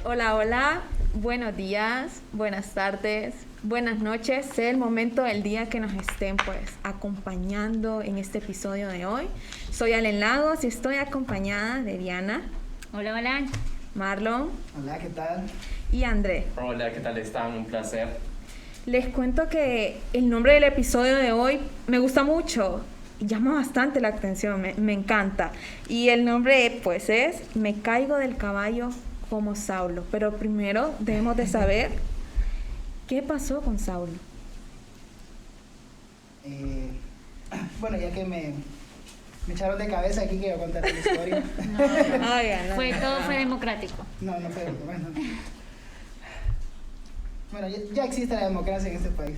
Hola, hola, buenos días, buenas tardes, buenas noches, sea el momento del día que nos estén acompañando en este episodio de hoy. Soy Alen Lagos y estoy acompañada de Diana. Hola, hola. Marlon. Hola, ¿qué tal? Y André. Hola, ¿qué tal están? Un placer. Les cuento que el nombre del episodio de hoy me gusta mucho, llama bastante la atención, me encanta. Y el nombre pues es Me caigo del caballo como Saulo. Pero primero debemos de saber qué pasó con Saulo. Bueno, ya que me echaron de cabeza aquí que iba a contar la historia. Todo fue democrático. No fue, bueno, ya existe la democracia en este país.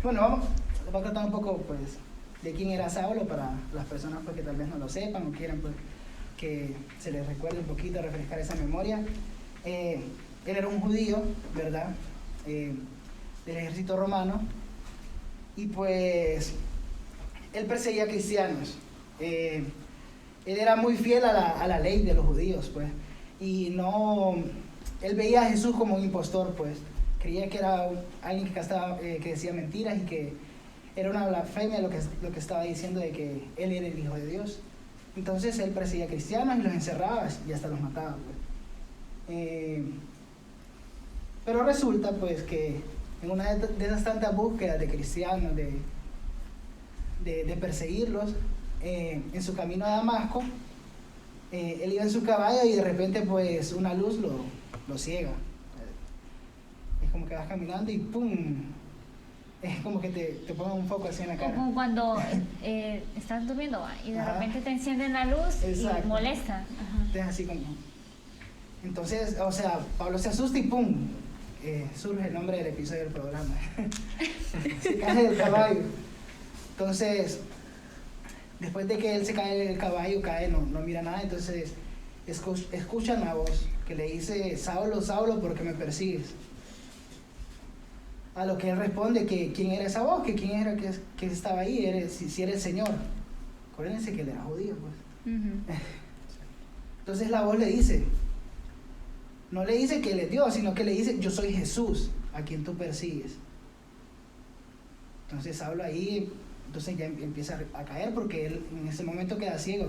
Bueno, voy a contar un poco pues de quién era Saulo para las personas pues, que tal vez no lo sepan o quieran pues, que se les recuerde un poquito, refrescar esa memoria. Él era un judío, ¿verdad? Del ejército romano. Y pues él perseguía cristianos. Él era muy fiel a la ley de los judíos, pues. Y no, él veía a Jesús como un impostor, pues. Creía que era alguien que decía mentiras y que era una blasfemia lo que estaba diciendo de que él era el Hijo de Dios. Entonces él perseguía cristianos y los encerraba y hasta los mataba, pues. Pero resulta, pues, que en una de esas tantas búsquedas de cristianos, de perseguirlos, en su camino a Damasco, él iba en su caballo y de repente, pues, una luz lo ciega. Es como que vas caminando y ¡pum! Es como que te ponen un foco así en la cara. Como cuando estás durmiendo y de repente te encienden la luz. Exacto. Y molesta. Es así como... Entonces, o sea, Pablo se asusta y ¡pum! Surge el nombre del episodio del programa. Se cae del caballo. Entonces, después de que él se cae del caballo, no mira nada, entonces escucha una voz que le dice: Saulo, Saulo, ¿por qué me persigues? A lo que él responde que quién era esa voz, que quién era que estaba ahí, si era el Señor. Acuérdense que él era judío, pues. Entonces la voz le dice, no le dice que él es Dios, sino que le dice: yo soy Jesús, a quien tú persigues. Entonces Saulo ahí, entonces ya empieza a caer porque él en ese momento queda ciego.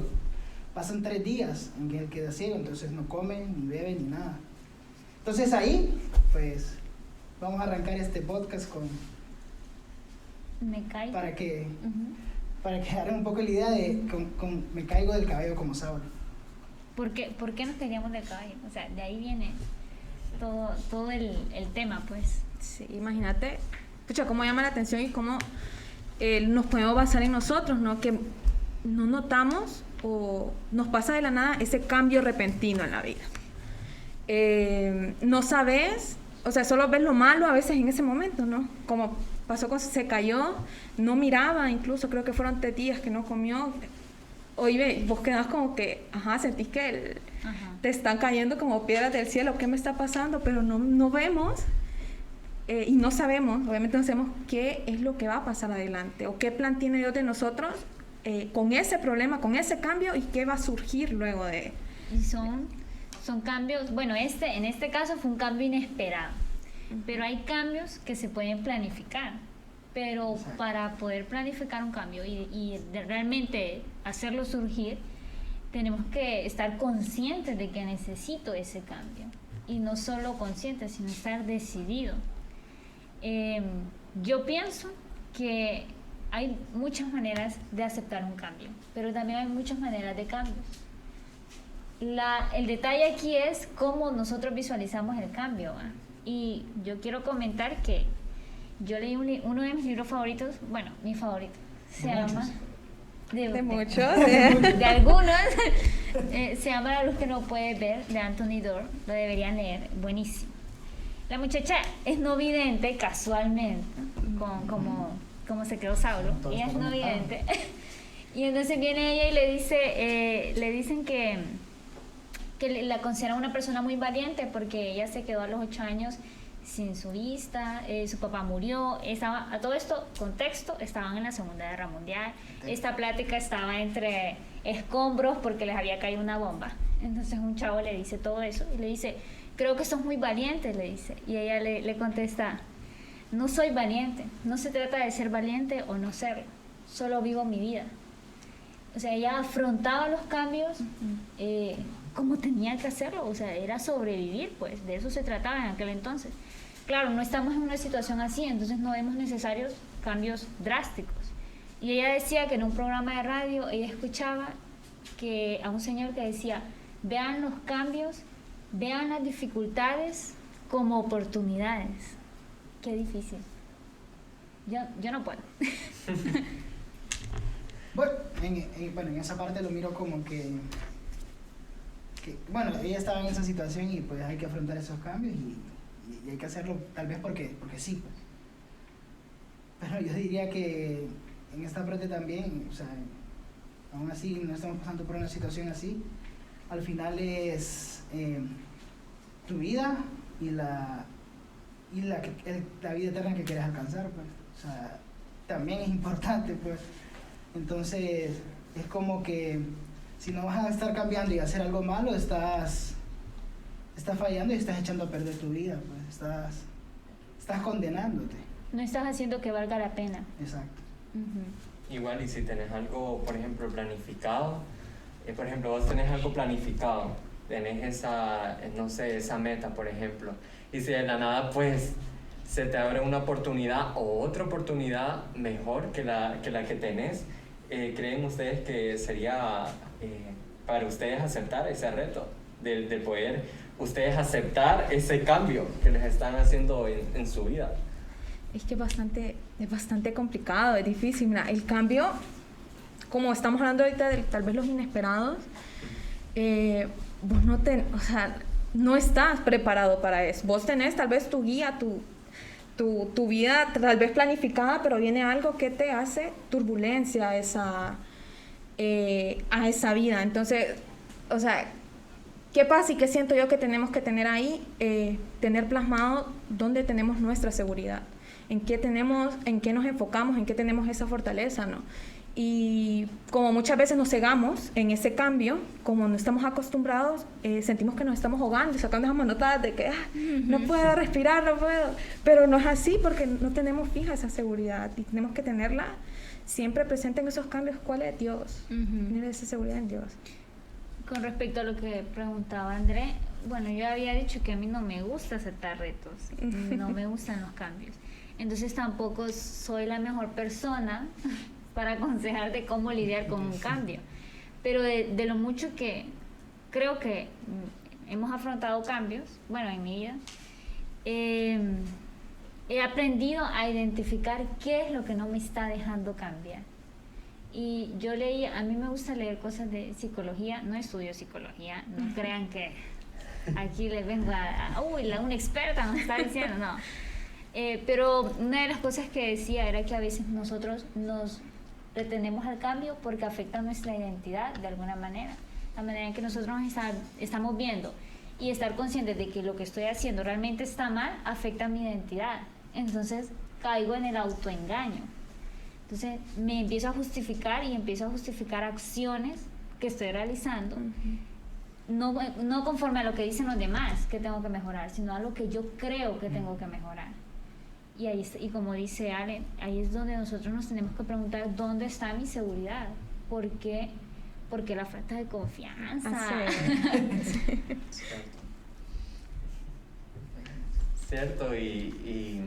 Pasan 3 días en que él queda ciego, entonces no come, ni bebe, ni nada. Entonces ahí, pues, vamos a arrancar este podcast Me caigo. Para que hagan un poco la idea de me caigo del caballo como Saulo. ¿Por qué nos caíamos del caballo? O sea, de ahí viene todo el tema, pues. Sí, imagínate, pucha, cómo llama la atención y cómo nos podemos basar en nosotros, ¿no? Que no notamos o nos pasa de la nada ese cambio repentino en la vida. No sabes, o sea, solo ves lo malo a veces en ese momento, ¿no? Como pasó con se cayó, no miraba, incluso creo que fueron 3 días que no comió. Oye, vos quedás como que, sentís que te están cayendo como piedras del cielo, ¿qué me está pasando? Pero no vemos y no sabemos, obviamente no sabemos qué es lo que va a pasar adelante o qué plan tiene Dios de nosotros con ese problema, con ese cambio y qué va a surgir luego de... Y son cambios, bueno, en este caso fue un cambio inesperado, pero hay cambios que se pueden planificar. Pero para poder planificar un cambio y realmente hacerlo surgir, tenemos que estar conscientes de que necesito ese cambio. Y no solo conscientes, sino estar decidido. Yo pienso que hay muchas maneras de aceptar un cambio, pero también hay muchas maneras de cambios. El detalle aquí es cómo nosotros visualizamos el cambio, ¿va? Y yo quiero comentar que yo leí uno de mis libros favoritos, bueno, mi favorito, se llama... De muchos. De algunos. Se llama La luz que no puedes ver, de Anthony Doerr. Lo deberían leer, buenísimo. La muchacha es no vidente casualmente, como se quedó Saulo. Ella es no vidente. Y entonces viene ella y le dicen que la consideran una persona muy valiente porque ella se quedó a los 8 años sin su vista, su papá murió, a todo esto, contexto, estaban en la Segunda Guerra Mundial, esta plática estaba entre escombros porque les había caído una bomba. Entonces un chavo le dice todo eso y le dice, creo que sos muy valiente, le dice. Y ella le contesta, no soy valiente, no se trata de ser valiente o no serlo, solo vivo mi vida. O sea, ella afrontaba los cambios como tenía que hacerlo, o sea, era sobrevivir, pues, de eso se trataba en aquel entonces. Claro, no estamos en una situación así, entonces no vemos necesarios cambios drásticos. Y ella decía que en un programa de radio ella escuchaba que a un señor que decía, vean los cambios, vean las dificultades como oportunidades. Qué difícil. Yo no puedo. Bueno, en esa parte lo miro como que, bueno, ella estaba en esa situación y pues hay que afrontar esos cambios y hay que hacerlo tal vez porque sí, pues. Pero yo diría que en esta parte también, o sea, aún así no estamos pasando por una situación así, al final es tu vida y la vida eterna que quieres alcanzar, pues. O sea, también es importante, pues. Entonces, es como que si no vas a estar cambiando y hacer algo malo, estás fallando y estás echando a perder tu vida, pues. Estás condenándote. No estás haciendo que valga la pena. Exacto. Uh-huh. Igual, y si tenés algo, por ejemplo, planificado, por ejemplo, vos tenés algo planificado, tenés esa, no sé, esa meta, por ejemplo, y si de la nada, pues, se te abre una oportunidad o otra oportunidad mejor que la que tenés, ¿creen ustedes que sería para ustedes aceptar ese reto de poder ustedes aceptar ese cambio que les están haciendo en su vida? Es que es bastante complicado, es difícil. Mira, el cambio, como estamos hablando ahorita de tal vez los inesperados, vos no estás preparado para eso. Vos tenés tal vez tu guía, tu vida tal vez planificada, pero viene algo que te hace turbulencia a esa vida. Entonces, o sea, ¿qué pasa y qué siento yo que tenemos que tener ahí? Tener plasmado dónde tenemos nuestra seguridad, en qué nos enfocamos, en qué tenemos esa fortaleza, ¿no? Y como muchas veces nos cegamos en ese cambio, como no estamos acostumbrados, sentimos que nos estamos ahogando, sacando esas manotadas de que no puedo respirar, no puedo. Pero no es así porque no tenemos fija esa seguridad y tenemos que tenerla siempre presente en esos cambios. ¿Cuál es Dios? Tener esa seguridad en Dios. Con respecto a lo que preguntaba André, bueno, yo había dicho que a mí no me gusta aceptar retos, no me gustan los cambios. Entonces tampoco soy la mejor persona para aconsejarte cómo lidiar con un cambio. Pero de lo mucho que creo que hemos afrontado cambios, bueno, en mi vida, he aprendido a identificar qué es lo que no me está dejando cambiar. Y yo leí, a mí me gusta leer cosas de psicología, no estudio psicología, no crean que aquí les vengo una experta nos está diciendo, no. Pero una de las cosas que decía era que a veces nosotros nos retenemos al cambio porque afecta nuestra identidad de alguna manera, la manera en que nosotros nos estamos viendo, y estar conscientes de que lo que estoy haciendo realmente está mal afecta mi identidad. Entonces caigo en el autoengaño. Entonces me empiezo a justificar y empiezo a justificar acciones que estoy realizando, no conforme a lo que dicen los demás que tengo que mejorar, sino a lo que yo creo que tengo que mejorar. Y como dice Ale, ahí es donde nosotros nos tenemos que preguntar dónde está mi seguridad, por qué la falta de confianza. Cierto, y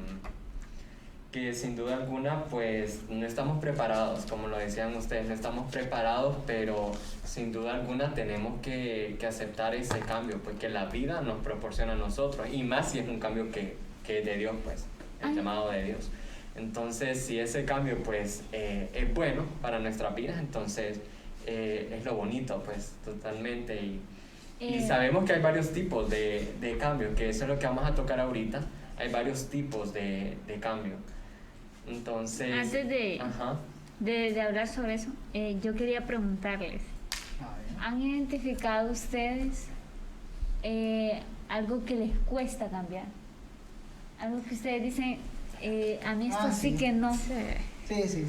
que sin duda alguna pues no estamos preparados, como lo decían ustedes, no estamos preparados, pero sin duda alguna tenemos que aceptar ese cambio, porque la vida nos proporciona a nosotros, y más si es un cambio que es de Dios, pues, el llamado de Dios. Entonces, si ese cambio pues es bueno para nuestras vidas, entonces es lo bonito, pues, totalmente. Y sabemos que hay varios tipos de cambio, que eso es lo que vamos a tocar ahorita. Hay varios tipos de cambio. Entonces, antes de hablar sobre eso, yo quería preguntarles, ¿han identificado ustedes algo que les cuesta cambiar? Algo que ustedes dicen, a mí esto sí que no. Sí.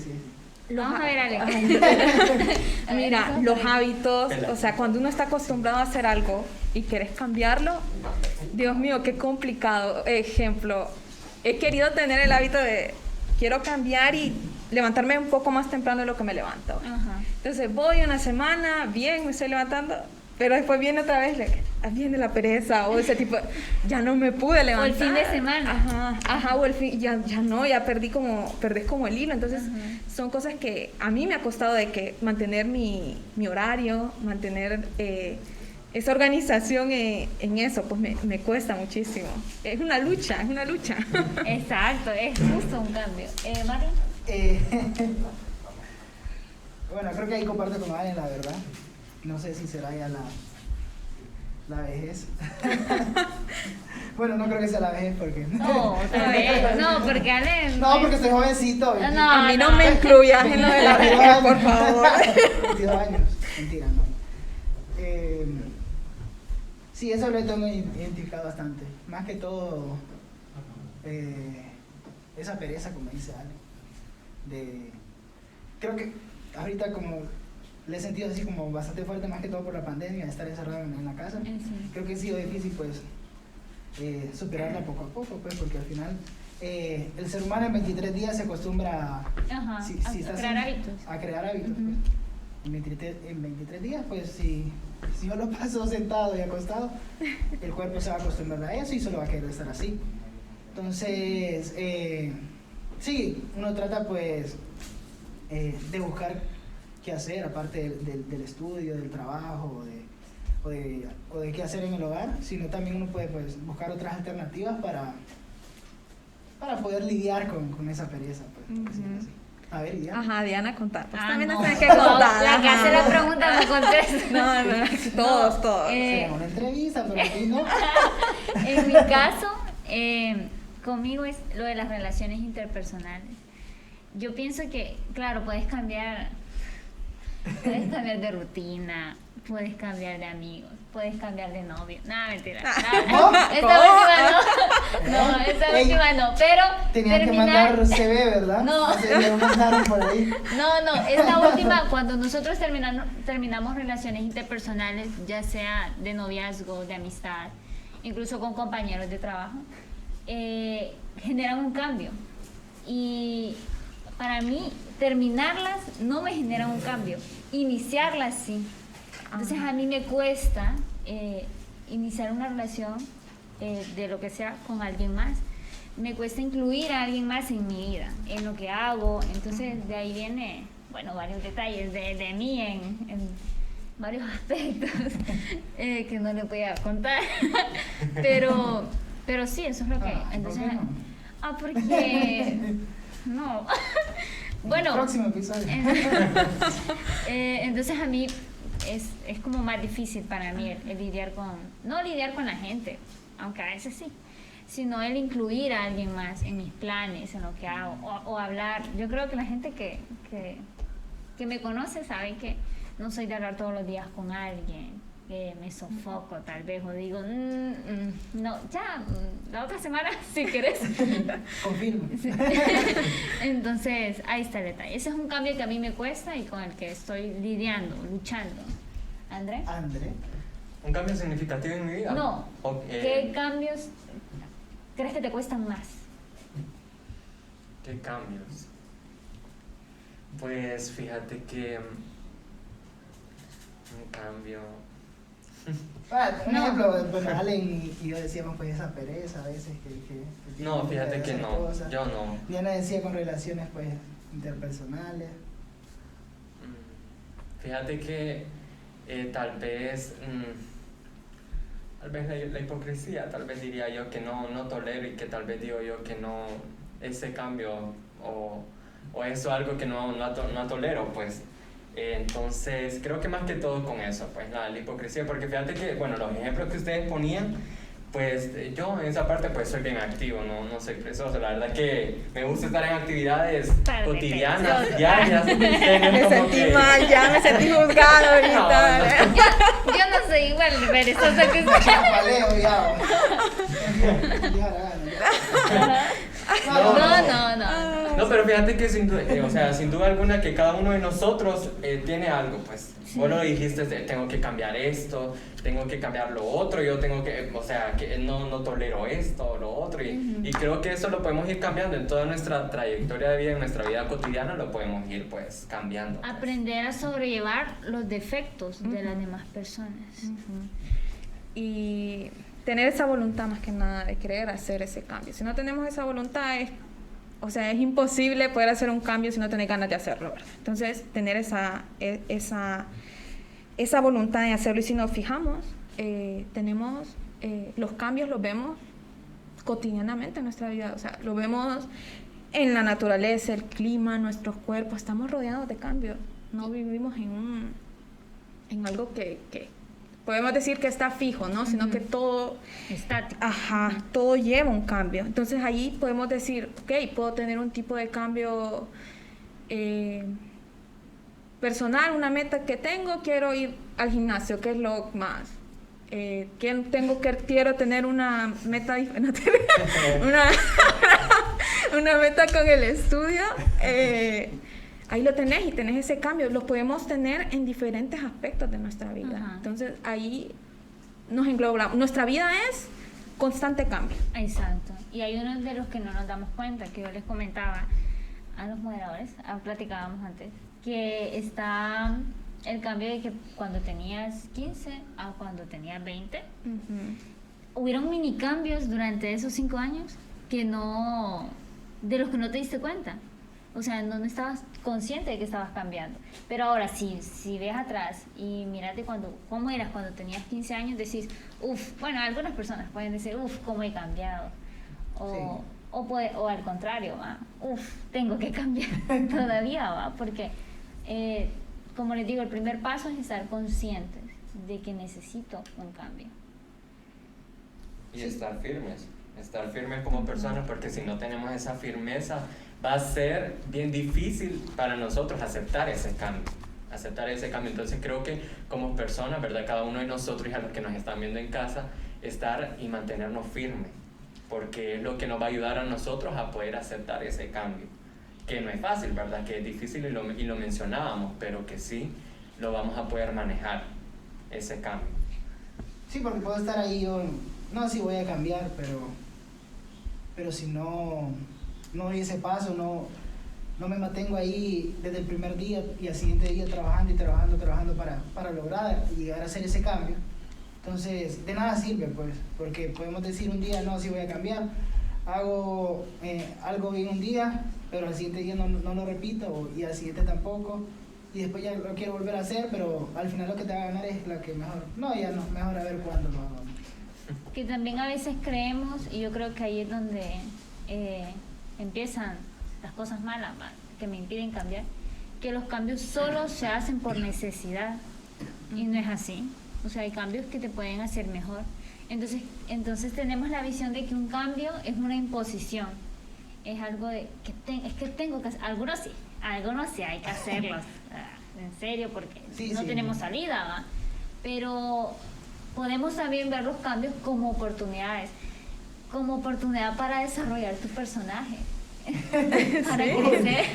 Vamos a ver, Ale. Mira, los hábitos, o sea, cuando uno está acostumbrado a hacer algo y quieres cambiarlo, Dios mío, qué complicado. Ejemplo, he querido tener el hábito de quiero cambiar y levantarme un poco más temprano de lo que me levanto. Ajá. Entonces voy una semana, bien, me estoy levantando, pero después viene otra vez, viene la pereza o ese tipo, ya no me pude levantar. O el fin de semana. Ajá, o el fin, ya no, ya perdés como el hilo. Entonces son cosas que a mí me ha costado de que mantener mi horario, mantener esa organización en eso, pues me cuesta muchísimo. Es una lucha. Exacto, es justo un cambio. Marlon. Bueno, creo que ahí comparto con Allen, la verdad. No sé si será ya la vejez. Bueno, no creo que sea la vejez porque... No, otra vez. No, porque Ale... No, porque soy jovencito. No, A mí no me incluyas en lo de la vejez, por favor. 22 años. Mentira, no. Sí, eso lo tengo identificado bastante. Más que todo, esa pereza, como dice Ale. Creo que ahorita como le he sentido así como bastante fuerte, más que todo por la pandemia, estar encerrado en la casa. Sí. Creo que ha sido difícil pues superarla poco a poco, pues, porque al final el ser humano en 23 días se acostumbra Ajá, a crear hábitos. A crear hábitos, pues. En 23 días, pues si yo lo paso sentado y acostado, el cuerpo se va a acostumbrar a eso y solo va a querer estar así. Entonces, sí, uno trata pues de buscar qué hacer, aparte del estudio, del trabajo o de qué hacer en el hogar, sino también uno puede pues buscar otras alternativas para poder lidiar con esa pereza, pues, por decirlo así. A ver, Diana. Ajá, Diana, contar. Pues también no. nos tenés que contar. La que ajá. hace la pregunta no contesta. No, todos. Será una entrevista, pero aquí no. En mi caso, conmigo es lo de las relaciones interpersonales. Yo pienso que, claro, puedes cambiar de rutina, puedes cambiar de amigos, puedes cambiar de novio. Nada, mentira. Esta última no. Pero tenían que mandar CV, ¿verdad? No. Lo mandaron por ahí. No, esta última, cuando nosotros terminamos relaciones interpersonales, ya sea de noviazgo, de amistad, incluso con compañeros de trabajo, generan un cambio. Y para mí, terminarlas no me genera un cambio, iniciarlas sí. Entonces a mí me cuesta iniciar una relación de lo que sea con alguien más. Me cuesta incluir a alguien más en mi vida, en lo que hago. Entonces de ahí viene, bueno, varios detalles de mí en varios aspectos que no les voy a contar. pero sí, eso es lo que... Entonces, ¿por qué no? Porque... No. Bueno. Próximo episodio. Entonces a mí es como más difícil para mí el lidiar con... No lidiar con la gente, aunque a veces sí, sino el incluir a alguien más en mis planes, en lo que hago, o hablar. Yo creo que la gente que me conoce sabe que no soy de hablar todos los días con alguien, que me sofoco tal vez, o digo, no, ya, la otra semana si quieres. Confirmo. Sí. Entonces, ahí está el detalle. Ese es un cambio que a mí me cuesta y con el que estoy lidiando, luchando. ¿André? ¿Un cambio significativo en mi vida? No. ¿Qué cambios crees que te cuestan más? ¿Qué cambios? Pues fíjate que un cambio... Un ejemplo, bueno, Allen y yo decíamos pues esa pereza a veces que No, fíjate que no, cosas. yo no. Diana decía con relaciones pues interpersonales. Fíjate que tal vez la hipocresía, tal vez diría yo que no tolero y que tal vez digo yo que no, ese cambio o eso algo que no tolero, pues. Entonces creo que más que todo con eso, pues la hipocresía, porque fíjate que, bueno, los ejemplos que ustedes ponían, pues yo en esa parte pues soy bien activo, no soy presoso, la verdad que me gusta estar en actividades cotidianas, diarias. Me sentí mal, ya me sentí juzgado ahorita. Yo no soy igual de perezosa que usted. Chapaleo, ya. No. No, pero fíjate que o sea, sin duda alguna que cada uno de nosotros tiene algo, pues. Sí. Vos lo dijiste, tengo que cambiar esto, tengo que cambiar lo otro, yo tengo que, o sea, que no tolero esto o lo otro. Y creo que eso lo podemos ir cambiando en toda nuestra trayectoria de vida, en nuestra vida cotidiana, lo podemos ir, pues, cambiando. Pues. Aprender a sobrellevar los defectos de las demás personas. Y tener esa voluntad más que nada de querer hacer ese cambio. Si no tenemos esa voluntad, o sea, es imposible poder hacer un cambio si no tenés ganas de hacerlo, ¿verdad? Entonces, tener esa voluntad de hacerlo. Y si nos fijamos, tenemos los cambios, los vemos cotidianamente en nuestra vida. O sea, lo vemos en la naturaleza, el clima, nuestros cuerpos. Estamos rodeados de cambios. No vivimos en algo que podemos decir que está fijo, ¿no? Sino que todo... Estático. Ajá, todo lleva un cambio. Entonces ahí podemos decir, ok, puedo tener un tipo de cambio personal, una meta que tengo, quiero ir al gimnasio, que es lo más. Quiero tener una meta diferente, una meta con el estudio. Ahí lo tenés y tenés ese cambio. Lo podemos tener en diferentes aspectos de nuestra vida. Ajá. Entonces ahí nos englobamos. Nuestra vida es constante cambio. Exacto. Y hay uno de los que no nos damos cuenta, que yo les comentaba a los moderadores, platicábamos antes, que está el cambio de que cuando tenías 15 a cuando tenías 20, hubieron mini cambios durante esos 5 años de los que no te diste cuenta. O sea, no estabas consciente de que estabas cambiando. Pero ahora, si ves atrás y mírate cómo eras cuando tenías 15 años, decís, bueno, algunas personas pueden decir, cómo he cambiado. O al contrario, tengo que cambiar todavía, porque, como les digo, el primer paso es estar conscientes de que necesito un cambio. Y estar firmes como personas, porque si no tenemos esa firmeza, va a ser bien difícil para nosotros aceptar ese cambio. Entonces creo que como personas, ¿verdad? Cada uno de nosotros y a los que nos están viendo en casa, estar y mantenernos firmes, porque es lo que nos va a ayudar a nosotros a poder aceptar ese cambio. Que no es fácil, ¿verdad? Que es difícil y lo mencionábamos, pero que sí lo vamos a poder manejar, ese cambio. Sí, porque puedo estar ahí yo, no, sí voy a cambiar, pero si no doy ese paso, no me mantengo ahí desde el primer día y al siguiente día trabajando para lograr llegar a hacer ese cambio. Entonces, de nada sirve, pues, porque podemos decir un día, no, sí voy a cambiar, hago algo bien un día, pero al siguiente día no lo repito, y al siguiente tampoco, y después ya lo quiero volver a hacer, pero al final lo que te va a ganar es la que mejor, mejor a ver cuándo lo hago. Que también a veces creemos, y yo creo que ahí es donde empiezan las cosas malas que me impiden cambiar, que los cambios solo se hacen por necesidad, y no es así. O sea, hay cambios que te pueden hacer mejor. Entonces tenemos la visión de que un cambio es una imposición, es algo de que tengo que hacer. Algunos sí hay que hacerlos, en serio, porque no tenemos salida, ¿va? Pero podemos también ver los cambios como oportunidades, como oportunidad para desarrollar tu personaje, para crecer.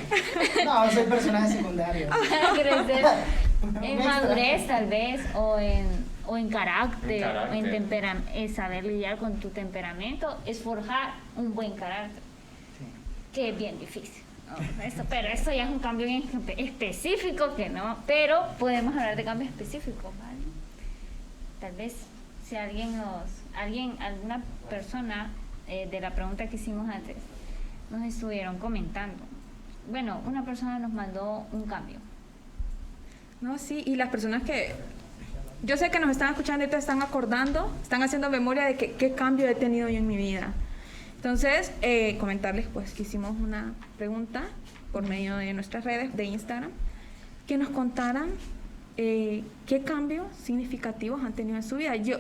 No, soy personaje secundario. Para crecer en madurez tal vez, o en carácter, o en temperamento, es saber lidiar con tu temperamento, es forjar un buen carácter, que es bien difícil. Pero eso ya es un cambio bien específico que no, pero podemos hablar de cambios específicos, ¿vale? Tal vez si alguna persona de la pregunta que hicimos antes nos estuvieron comentando. Bueno, una persona nos mandó un cambio. No, sí, y las personas que yo sé que nos están escuchando y te están acordando, están haciendo memoria de qué cambio he tenido yo en mi vida. Entonces, comentarles pues que hicimos una pregunta por medio de nuestras redes de Instagram, que nos contaran qué cambios significativos han tenido en su vida. Yo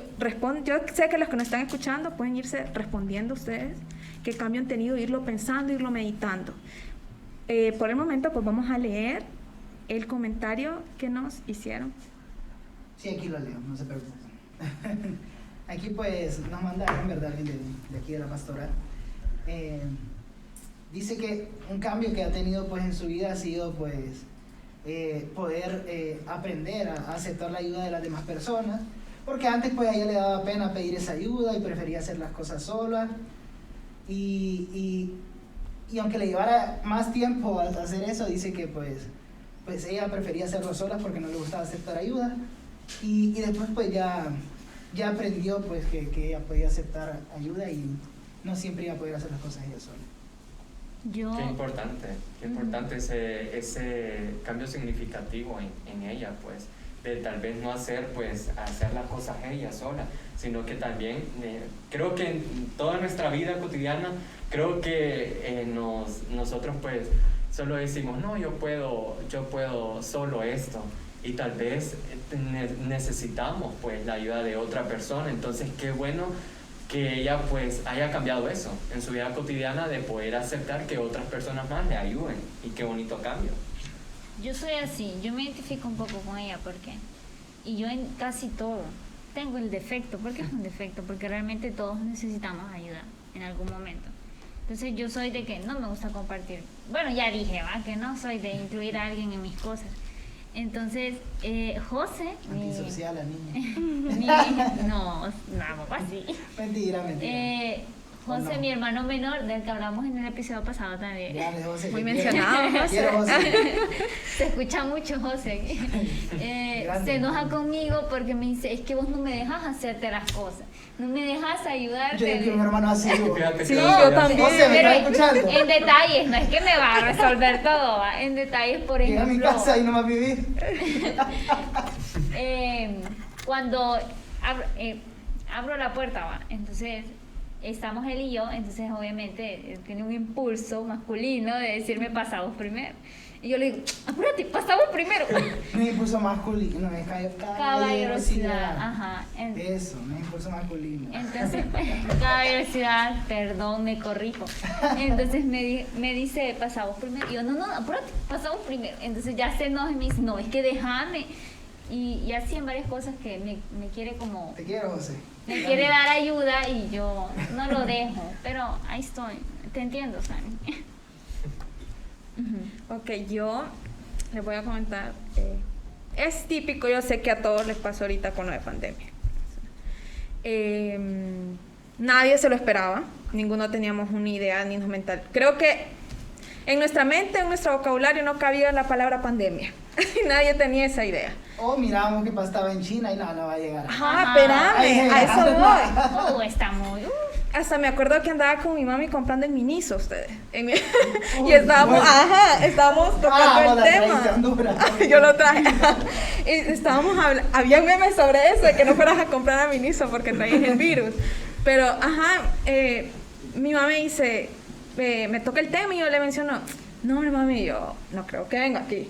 sé que los que nos están escuchando pueden irse respondiendo ustedes qué cambio han tenido, irlo pensando, irlo meditando. Por el momento pues vamos a leer el comentario que nos hicieron. Sí, aquí lo leo, no se preocupen. Aquí pues nos mandaron, ¿verdad? Alguien de aquí de la pastoral. dice que un cambio que ha tenido pues en su vida ha sido pues poder aprender a aceptar la ayuda de las demás personas, porque antes pues a ella le daba pena pedir esa ayuda y prefería hacer las cosas sola, y aunque le llevara más tiempo a hacer eso, dice que pues ella prefería hacerlo sola porque no le gustaba aceptar ayuda, y después pues ya aprendió pues que ella podía aceptar ayuda y no siempre iba a poder hacer las cosas ella sola. Yo... Qué importante ese cambio significativo en ella, pues, de tal vez no hacer las cosas ella sola, sino que también creo que en toda nuestra vida cotidiana, creo que nosotros pues solo decimos, no, yo puedo solo esto, y tal vez necesitamos pues la ayuda de otra persona. Entonces qué bueno que ella pues haya cambiado eso en su vida cotidiana, de poder aceptar que otras personas más le ayuden, y qué bonito cambio. Yo soy así, yo me identifico un poco con ella y yo en casi todo tengo el defecto, porque es un defecto, porque realmente todos necesitamos ayuda en algún momento. Entonces yo soy de que no me gusta compartir. Bueno, ya dije, que no soy de incluir a alguien en mis cosas. Entonces, José... Antisocial la niña. No, así. Mentira. José, No. mi hermano menor, del que hablamos en el episodio pasado también. Grande, José, Muy te mencionado, quiero. José. Quiero, José. Se escucha mucho, José. Grande. Se enoja conmigo porque me dice, es que vos no me dejas hacerte las cosas, no me dejas ayudarte. Yo quiero un hermano así. Fíjate Sí, que yo también. José, ¿me Pero estás escuchando? en detalles, no es que me va a resolver todo, ¿va? En detalles, por Llega a mi ejemplo, casa y no va a vivir. cuando abro la puerta, ¿va? Entonces estamos él y yo, entonces obviamente él tiene un impulso masculino de decirme pasamos primero. Y yo le digo, apúrate, pasamos primero. No es impulso masculino, es Caballerosidad, ajá. Eso, no es impulso masculino. Entonces, caballerosidad, perdón, me corrijo. Entonces me dice, pasamos primero. Y yo, no, apúrate, pasamos primero. Entonces ya se enoja y me dice, no, es que déjame. Y así en varias cosas que me quiere como... Te quiero, José. Me quiere dar ayuda y yo no lo dejo. Pero ahí estoy. Te entiendo, Sani. Ok, yo les voy a comentar. Es típico, yo sé que a todos les pasó ahorita con lo de pandemia. Nadie se lo esperaba, ninguno teníamos una idea ni nos mental. Creo que en nuestra mente, en nuestro vocabulario no cabía la palabra pandemia. Nadie tenía esa idea. O mirábamos que estaba en China y no va a llegar. Ajá, Ajá. espérame, a eso voy. Está muy... Hasta me acuerdo que andaba con mi mami comprando el Miniso ustedes. Uy, Y estábamos, bueno. estábamos tocando el la tema. tradición dura. Yo lo traje. Y estábamos había memes sobre eso, de que no fueras a comprar a Miniso porque traías el virus. Pero, mi mamá me dice, me toca el tema y yo le menciono, no, mami, yo no creo que venga aquí.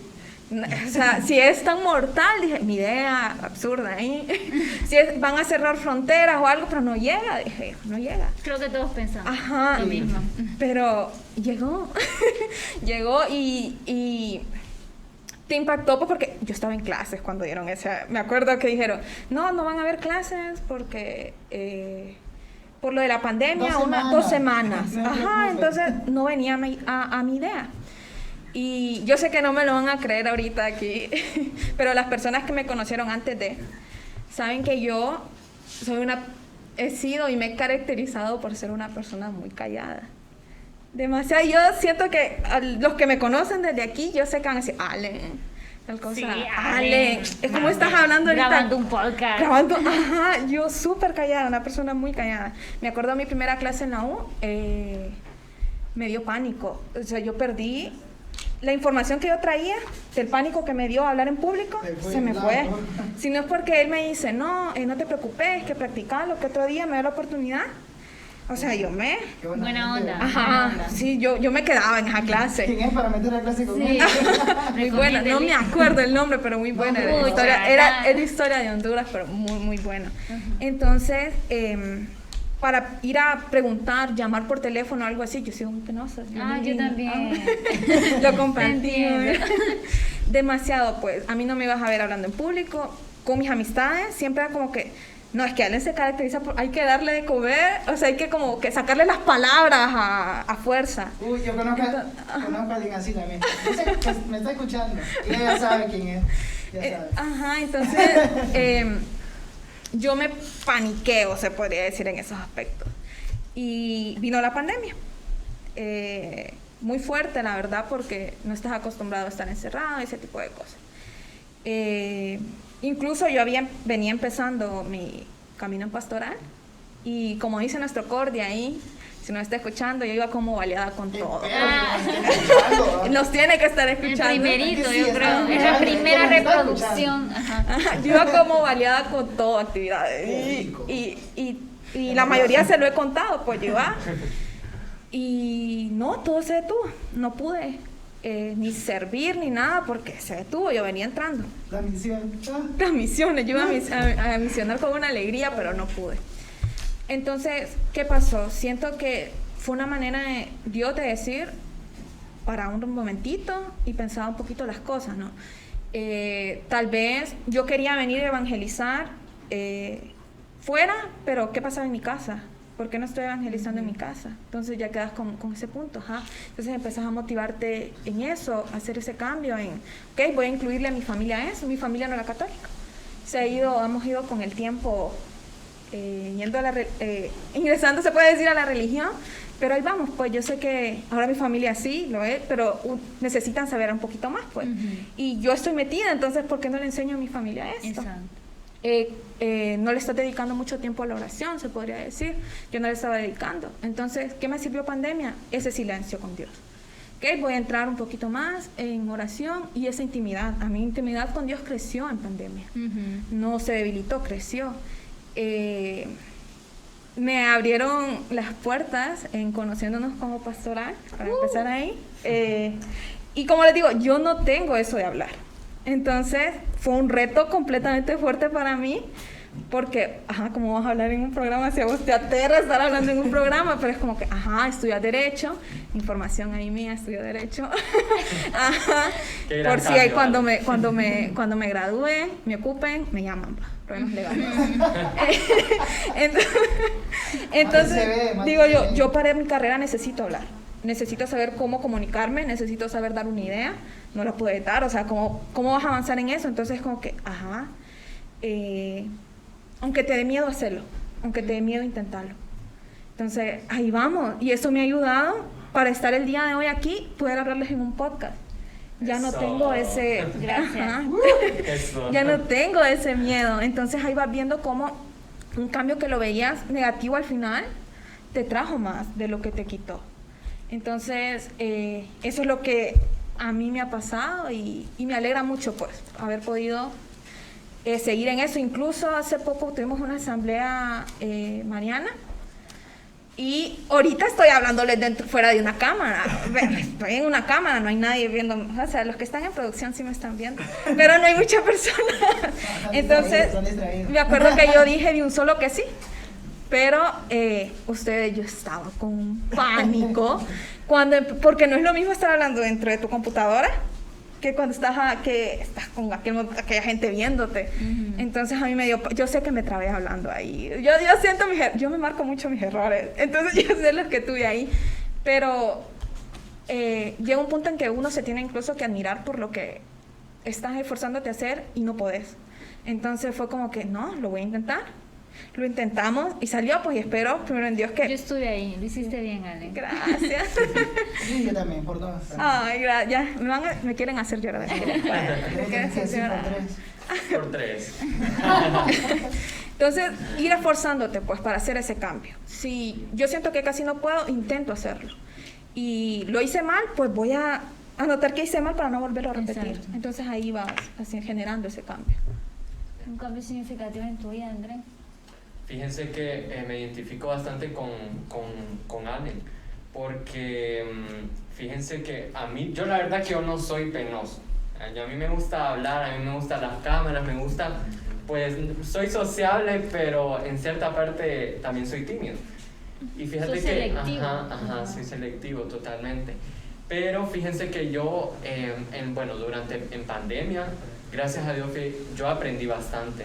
O sea, si es tan mortal, dije, mi idea absurda, ¿eh? Van a cerrar fronteras o algo, pero no llega, dije, no llega. Creo que todos pensamos Ajá, lo mismo. pero llegó, llegó y te impactó pues, porque yo estaba en clases cuando dieron esa, me acuerdo que dijeron, no van a haber clases porque por lo de la pandemia, 2 semanas. No te Ajá, preocupes. entonces no venía a mi idea. Y yo sé que no me lo van a creer ahorita aquí, pero las personas que me conocieron antes saben que yo he sido y me he caracterizado por ser una persona muy callada. Demasiado, yo siento que los que me conocen desde aquí, yo sé que van a decir, Ale, tal cosa, Sí, Ale, es como estás hablando ahorita. Grabando un podcast. Ajá, yo súper callada, una persona muy callada. Me acuerdo de mi primera clase en la U, me dio pánico, o sea, yo perdí la información que yo traía, del pánico que me dio hablar en público, se me fue. Si no es porque él me dice, no te preocupes, que practicalo, que otro día me da la oportunidad. O sea, yo Qué Buena gente, onda. ¿verdad? Ajá, sí, yo me quedaba en esa clase. ¿Quién es para meter la clase con Sí. él? Muy buena, no me acuerdo el nombre, pero muy buena. No, Era mucha, historia, era historia de Honduras, pero muy, muy buena. Entonces, para ir a preguntar, llamar por teléfono o algo así, yo soy muy penosa. Yo también. Lo compartí. Entiendo. Demasiado, pues. A mí no me ibas a ver hablando en público. Con mis amistades, siempre era como que No, es que Allen se caracteriza por, hay que darle de comer, o sea, hay que como que sacarle las palabras a fuerza. Uy, yo conozco a alguien así también. Dice que me está escuchando. Y ella ya sabe quién es. Ya sabe. Ajá, entonces yo me paniqueo, se podría decir, en esos aspectos. Y vino la pandemia. Muy fuerte, la verdad, porque no estás acostumbrado a estar encerrado, ese tipo de cosas. Incluso yo venía empezando mi camino en pastoral y como dice nuestro Cordy ahí, si nos está escuchando, yo iba como baleada con todo. Nos tiene que estar escuchando. El primerito, Sí, yo creo. Es la primera reproducción. Ajá. Yo iba como baleada con todo, actividades. Y la mayoría se lo he contado, pues yo iba. Y no, todo se detuvo. No pude ni servir ni nada porque se detuvo. Yo venía entrando. La misión. Las misiones, yo iba a misionar con una alegría, pero no pude. Entonces, ¿qué pasó? Siento que fue una manera de Dios de decir, para un momentito y pensaba un poquito las cosas, ¿no? Tal vez yo quería venir a evangelizar fuera, pero ¿qué pasaba en mi casa? ¿Por qué no estoy evangelizando en mi casa? Entonces ya quedas con ese punto, ajá. Entonces empezás a motivarte en eso, a hacer ese cambio en, ok, voy a incluirle a mi familia a eso. Mi familia no era católica. Hemos ido con el tiempo yendo a ingresando, se puede decir, a la religión, pero ahí vamos, pues yo sé que ahora mi familia sí lo es, pero necesitan saber un poquito más, pues. Y yo estoy metida, entonces, ¿por qué no le enseño a mi familia esto? Exacto. No le estás dedicando mucho tiempo a la oración, se podría decir. Yo no le estaba dedicando. Entonces, ¿qué me sirvió pandemia? Ese silencio con Dios. Okay, voy a entrar un poquito más en oración y esa intimidad. A mi intimidad con Dios creció en pandemia. No se debilitó, creció. Me abrieron las puertas en conociéndonos como pastoral, para empezar ahí. Y como les digo, yo no tengo eso de hablar. Entonces, fue un reto completamente fuerte para mí, porque, ¿cómo vas a hablar en un programa si a vos te aterra estar hablando en un programa? Pero es como que, estudias Derecho, información ahí mía, estudio Derecho. Por si hay cuando me gradúe, me ocupen, me llaman, problemas legales. Entonces digo yo paré mi carrera, necesito hablar. Necesito saber cómo comunicarme, necesito saber dar una idea, no la puedo dar, o sea, ¿cómo vas a avanzar en eso? Entonces como que, aunque te dé miedo hacerlo, aunque te dé miedo intentarlo. Entonces, ahí vamos, y eso me ha ayudado para estar el día de hoy aquí, poder hablarles en un podcast. Ya no tengo ese... Gracias. Ya no tengo ese miedo. Entonces ahí vas viendo cómo un cambio que lo veías negativo al final, te trajo más de lo que te quitó. Entonces, eso es lo que a mí me ha pasado y me alegra mucho, pues, haber podido seguir en eso. Incluso hace poco tuvimos una asamblea mariana y ahorita estoy hablándoles fuera de una cámara. Estoy en una cámara, no hay nadie viendo. O sea, los que están en producción sí me están viendo, pero no hay muchas personas. Entonces, me acuerdo que yo dije de un solo que sí. Pero yo estaba con un pánico, porque no es lo mismo estar hablando dentro de tu computadora que cuando estás con aquella gente viéndote. Entonces a mí yo sé que me trabé hablando ahí. Yo siento yo me marco mucho mis errores, entonces yo sé los que tuve ahí. Pero llega un punto en que uno se tiene incluso que admirar por lo que estás esforzándote a hacer y no podés. Entonces fue como que no, lo voy a intentar. Lo intentamos y salió, pues, y espero primero en Dios que... Yo estuve ahí, lo hiciste bien, Ale. Gracias. Sí, yo también, por dos. Ay, ya, me quieren hacer llorar. Por tres. Entonces, ir esforzándote, pues, para hacer ese cambio. Si yo siento que casi no puedo, intento hacerlo. Y lo hice mal, pues voy a anotar que hice mal para no volverlo a repetir. Exacto. Entonces, ahí vas así, generando ese cambio. Un cambio significativo en tu vida, André. Fíjense que me identifico bastante con Allen, porque fíjense que yo la verdad que yo no soy penoso. A mí me gusta hablar, a mí me gustan las cámaras, me gusta, pues soy sociable, pero en cierta parte también soy tímido. Y fíjate soy que selectivo. soy selectivo totalmente. Pero fíjense que yo, en pandemia, gracias a Dios que yo aprendí bastante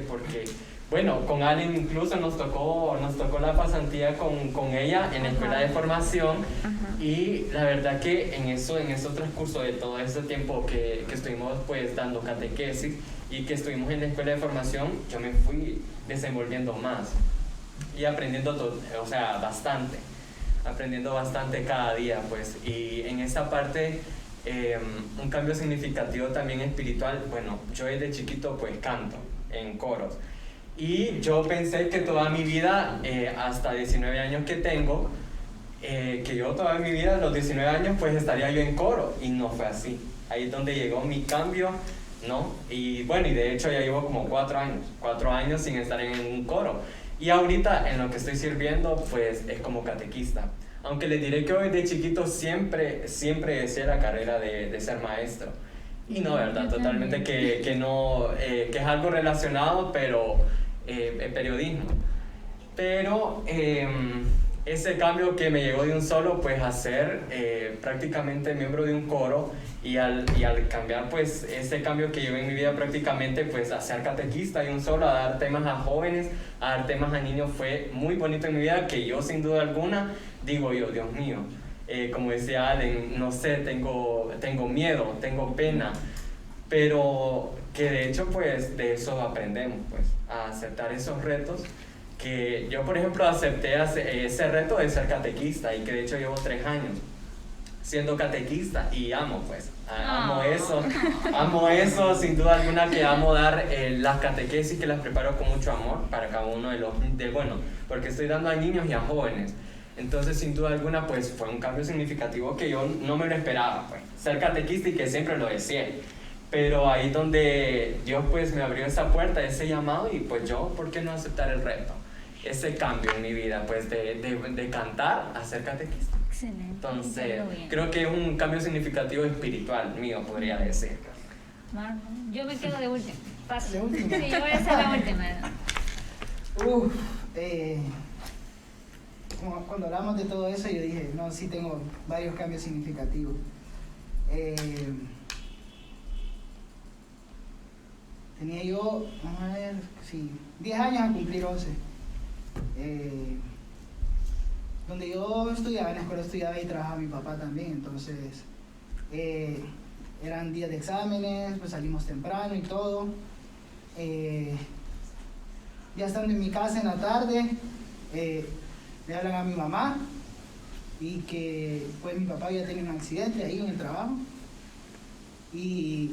porque, bueno, con Allen incluso nos tocó la pasantía con ella en la escuela de formación. Ajá. Y la verdad que en ese transcurso de todo ese tiempo que estuvimos pues dando catequesis y que estuvimos en la escuela de formación, yo me fui desenvolviendo más y aprendiendo aprendiendo bastante cada día pues. Y en esa parte un cambio significativo también espiritual. Bueno, yo desde chiquito pues canto en coros y yo pensé que toda mi vida, hasta 19 años que tengo, que yo toda mi vida, a los 19 años, pues estaría yo en coro, y no fue así. Ahí es donde llegó mi cambio, ¿no? Y bueno, y de hecho ya llevo como 4 años sin estar en un coro. Y ahorita en lo que estoy sirviendo, pues es como catequista. Aunque les diré que hoy de chiquito siempre deseé la carrera de ser maestro. Y no, ¿verdad? Totalmente que no, que es algo relacionado, pero periodismo. Pero ese cambio que me llegó de un solo, pues a ser prácticamente miembro de un coro, y al cambiar, pues ese cambio que llevé en mi vida prácticamente, pues a ser catequista de un solo, a dar temas a jóvenes, a dar temas a niños, fue muy bonito en mi vida, que yo sin duda alguna, digo yo, Dios mío, como decía Allen, no sé, tengo miedo, tengo pena, pero que de hecho pues de eso aprendemos, pues a aceptar esos retos. Que yo, por ejemplo, acepté ese reto de ser catequista, y que de hecho llevo 3 años siendo catequista, y amo eso, sin duda alguna, que amo dar las catequesis, que las preparo con mucho amor para cada uno porque estoy dando a niños y a jóvenes. Entonces, sin duda alguna, pues fue un cambio significativo que yo no me lo esperaba, pues, ser catequista, y que siempre lo deseé. Pero ahí donde Dios pues me abrió esa puerta, ese llamado, y pues yo, ¿por qué no aceptar el reto? Ese cambio en mi vida, pues de cantar a ser catequista. Excelente. Entonces, creo que es un cambio significativo espiritual mío, podría decir. Marco, yo me quedo de última. Paso. ¿De última? Sí, yo voy a ser la última. Como cuando hablamos de todo eso, yo dije, no, sí tengo varios cambios significativos. Tenía yo, vamos a ver, sí, 10 años a cumplir 11. Donde yo estudiaba, en la escuela estudiaba y trabajaba mi papá también, entonces eran días de exámenes, pues salimos temprano y todo. Ya estando en mi casa en la tarde, le hablan a mi mamá, y que pues mi papá había tenido un accidente ahí en el trabajo, y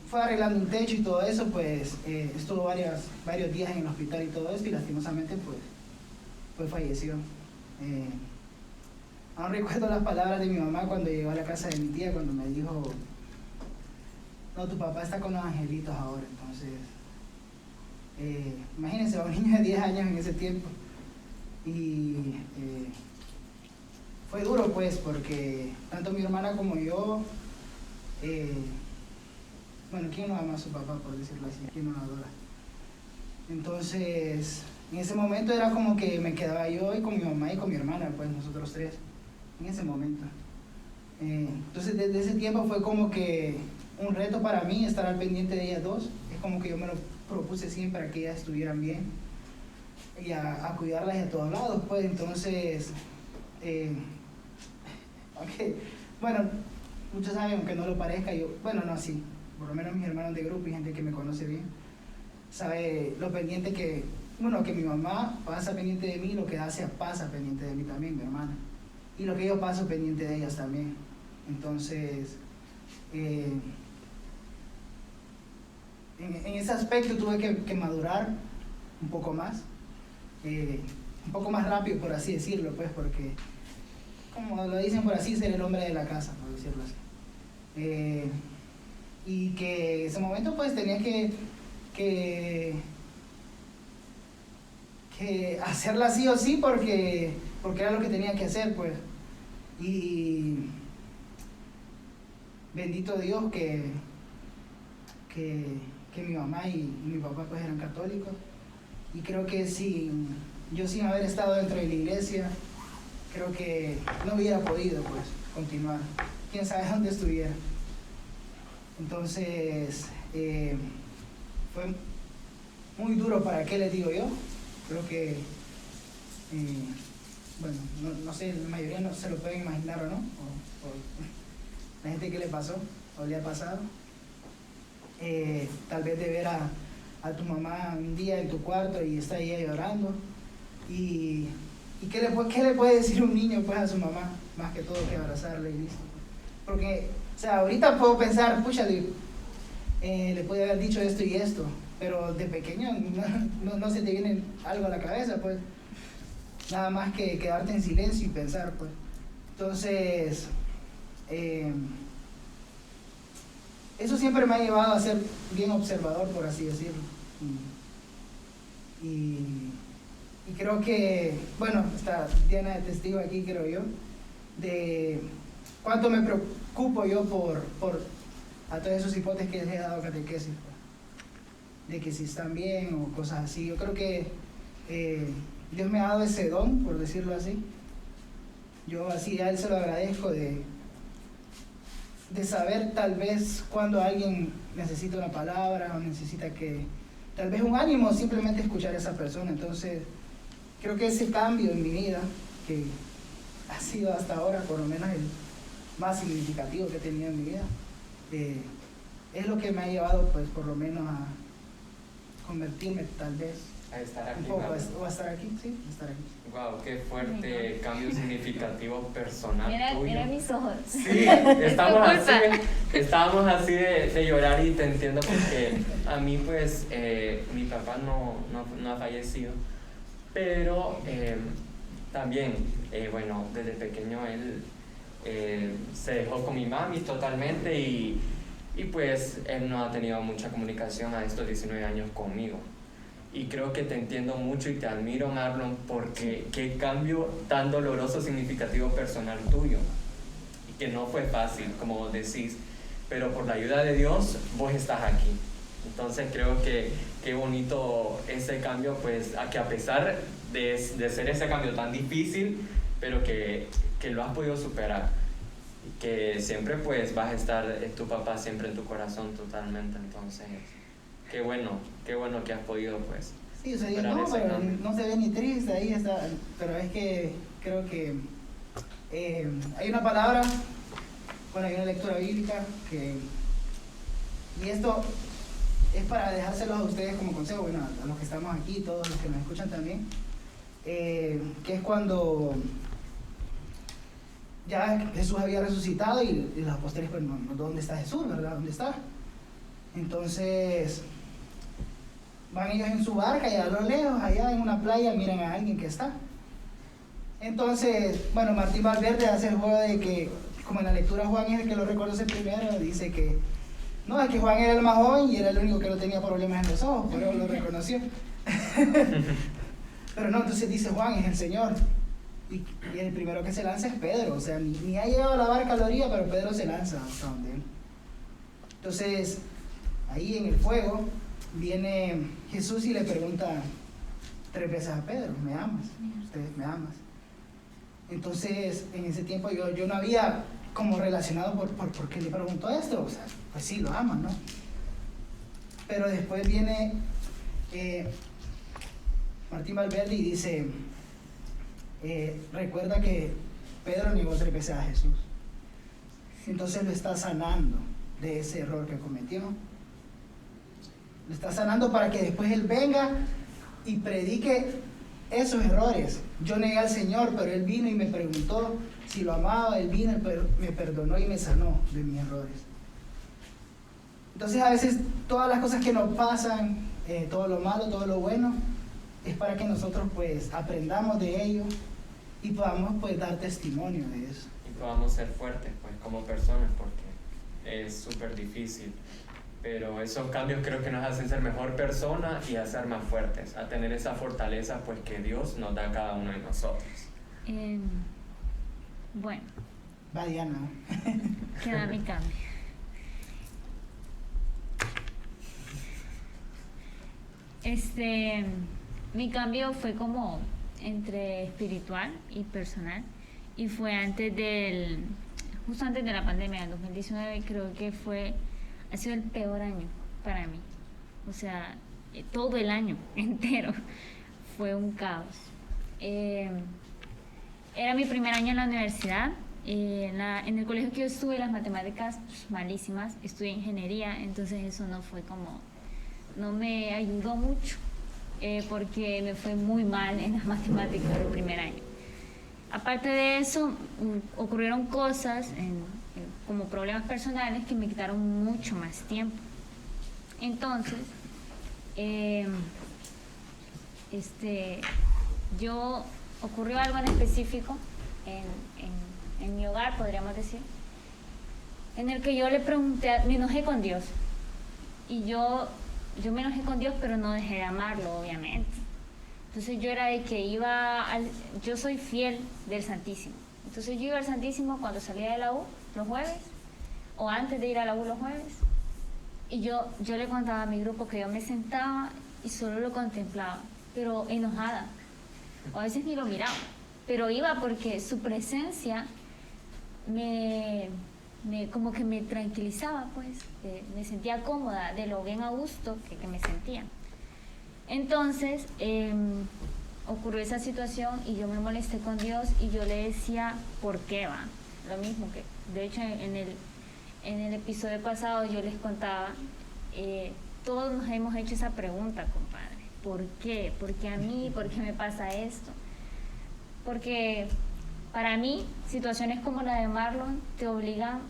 fue arreglando un techo y todo eso, pues estuvo varios días en el hospital y todo eso, y lastimosamente pues falleció. Aún recuerdo las palabras de mi mamá cuando llegó a la casa de mi tía, cuando me dijo, no, tu papá está con los angelitos ahora. Entonces, imagínense, un niño de 10 años en ese tiempo. Y fue duro, pues, porque tanto mi hermana como yo, bueno, ¿quién no ama a su papá, por decirlo así? ¿Quién no lo adora? Entonces, en ese momento era como que me quedaba yo y con mi mamá y con mi hermana, pues nosotros 3, en ese momento. Entonces, desde ese tiempo fue como que un reto para mí estar al pendiente de ellas 2. Es como que yo me lo propuse siempre, a que ellas estuvieran bien y a cuidarlas de todos lados, pues. Entonces, aunque, bueno, muchos saben, aunque no lo parezca, yo, bueno, no, sí, por lo menos mis hermanos de grupo y gente que me conoce bien, sabe lo pendiente que mi mamá pasa pendiente de mí, lo que hace pasa pendiente de mí también, mi hermana, y lo que yo paso pendiente de ellas también. Entonces, en ese aspecto tuve que madurar un poco más rápido, por así decirlo, pues, porque, como lo dicen por así, ser el hombre de la casa, por decirlo así. Y que en ese momento pues tenía que hacerla sí o sí, porque era lo que tenía que hacer, pues. Y bendito Dios que mi mamá y mi papá pues eran católicos, y creo que yo sin haber estado dentro de la iglesia, creo que no hubiera podido pues continuar, quién sabe dónde estuviera. Entonces, fue muy duro para qué les digo yo. Creo que, bueno, no sé, la mayoría no se lo pueden imaginar o no. O la gente que le pasó o le ha pasado. Tal vez de ver a tu mamá un día en tu cuarto y está ella llorando. ¿Y qué le puede decir un niño pues a su mamá? Más que todo que abrazarle y listo. Porque, o sea, ahorita puedo pensar, pucha, le puede haber dicho esto y esto, pero de pequeño no se te viene algo a la cabeza, pues. Nada más que quedarte en silencio y pensar, pues. Entonces, eso siempre me ha llevado a ser bien observador, por así decirlo. Y creo que, bueno, está Diana de testigo aquí, creo yo, de cuánto me preocupo yo por a todos esos hipotes que les he dado catequesis, de que si están bien o cosas así. Yo creo que Dios me ha dado ese don, por decirlo así. Yo así a Él se lo agradezco de saber tal vez cuando alguien necesita una palabra o necesita que tal vez un ánimo o simplemente escuchar a esa persona. Entonces creo que ese cambio en mi vida, que ha sido hasta ahora por lo menos el más significativo que he tenido en mi vida, es lo que me ha llevado pues por lo menos a convertirme tal vez A estar aquí. un poco, o a estar aquí, sí, a estar aquí. Wow, qué fuerte cambio significativo personal tuyo. Mira mis ojos. Sí, estábamos así de llorar y te entiendo porque a mí pues mi papá no ha fallecido, pero también, bueno, desde pequeño él se dejó con mi mami totalmente y pues él no ha tenido mucha comunicación a estos 19 años conmigo. Y creo que te entiendo mucho y te admiro, Marlon, porque qué cambio tan doloroso, significativo personal tuyo. Y que no fue fácil, como vos decís, pero por la ayuda de Dios, vos estás aquí. Entonces creo que qué bonito ese cambio, pues, a que a pesar de ser ese cambio tan difícil, pero que lo has podido superar. Y que siempre, pues, vas a estar tu papá siempre en tu corazón totalmente. Entonces, qué bueno que has podido, pues. Sí, o sea, yo no, pero no se ve ni triste, ahí está. Pero es que creo que hay una palabra, bueno, hay una lectura bíblica y esto es para dejárselos a ustedes como consejo, bueno, a los que estamos aquí, todos los que nos escuchan también, que es cuando ya Jesús había resucitado y los apóstoles, pues, ¿dónde está Jesús, verdad? ¿Dónde está? Entonces van ellos en su barca y a lo lejos, allá en una playa, miran a alguien que está. Entonces, bueno, Martín Valverde hace el juego de que, como en la lectura Juan es el que lo reconoce primero, dice que no, es que Juan era el más joven y era el único que no tenía problemas en los ojos, pero lo reconoció. Pero no, entonces dice Juan es el Señor. Y el primero que se lanza es Pedro, o sea, ni ha llegado a la barca a la orilla, pero Pedro se lanza hasta donde él. Entonces, ahí en el fuego viene Jesús y le pregunta 3 veces a Pedro, ¿me amas? ¿Ustedes me amas? Entonces, en ese tiempo yo no había como relacionado por qué le preguntó esto, o sea, pues sí, lo ama, ¿no? Pero después viene Martín Valverde y dice, recuerda que Pedro negó 3 veces a Jesús. Entonces lo está sanando de ese error que cometió. Lo está sanando para que después él venga y predique esos errores. Yo negué al Señor, pero Él vino y me preguntó si lo amaba. Él vino y me perdonó y me sanó de mis errores. Entonces a veces todas las cosas que nos pasan, todo lo malo, todo lo bueno, es para que nosotros pues aprendamos de ello y podamos pues dar testimonio de eso. Y podamos ser fuertes pues como personas, porque es súper difícil. Pero esos cambios creo que nos hacen ser mejor persona y a ser más fuertes, a tener esa fortaleza pues que Dios nos da a cada uno de nosotros. Bueno. Va Diana. Queda mi cambio. Mi cambio fue como entre espiritual y personal y fue justo antes de la pandemia, en 2019, creo que fue ha sido el peor año para mí. O sea, todo el año entero fue un caos. Era mi primer año en la universidad. En el colegio que yo estuve, las matemáticas pues, malísimas. Estudié ingeniería, entonces eso no me ayudó mucho, porque me fue muy mal en las matemáticas el primer año. Aparte de eso, ocurrieron cosas como problemas personales que me quitaron mucho más tiempo. Entonces, ocurrió algo en específico en mi hogar, podríamos decir, en el que yo le pregunté, me enojé con Dios. Y yo me enojé con Dios, pero no dejé de amarlo, obviamente. Entonces yo era de que yo soy fiel del Santísimo. Entonces yo iba al Santísimo cuando salía de la U los jueves, o antes de ir a la U los jueves. Y yo le contaba a mi grupo que yo me sentaba y solo lo contemplaba, pero enojada. O a veces ni lo miraba, pero iba porque su presencia como que me tranquilizaba, pues, me sentía cómoda de lo bien a gusto que me sentía. Entonces ocurrió esa situación y yo me molesté con Dios y yo le decía, ¿por qué va? Lo mismo que, de hecho, en el episodio pasado yo les contaba, todos nos hemos hecho esa pregunta, compadre. ¿Por qué? ¿Por qué a mí? ¿Por qué me pasa esto? Porque para mí, situaciones como la de Marlon te obligan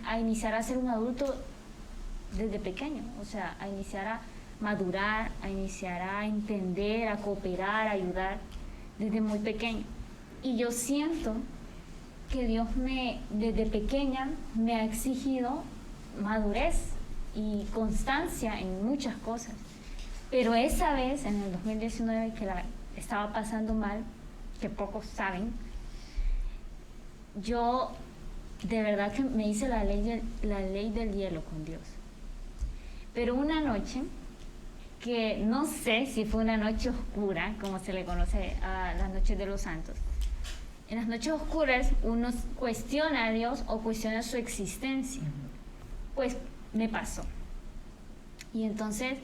a iniciar a ser un adulto desde pequeño, o sea, a iniciar a madurar, a iniciar a entender, a cooperar, a ayudar desde muy pequeño. Y yo siento que Dios desde pequeña me ha exigido madurez y constancia en muchas cosas. Pero esa vez, en el 2019, que la estaba pasando mal, que pocos saben, yo de verdad que me hice la ley del hielo con Dios. Pero una noche, que no sé si fue una noche oscura, como se le conoce a las noches de los santos. En las noches oscuras uno cuestiona a Dios o cuestiona su existencia. Pues me pasó. Y entonces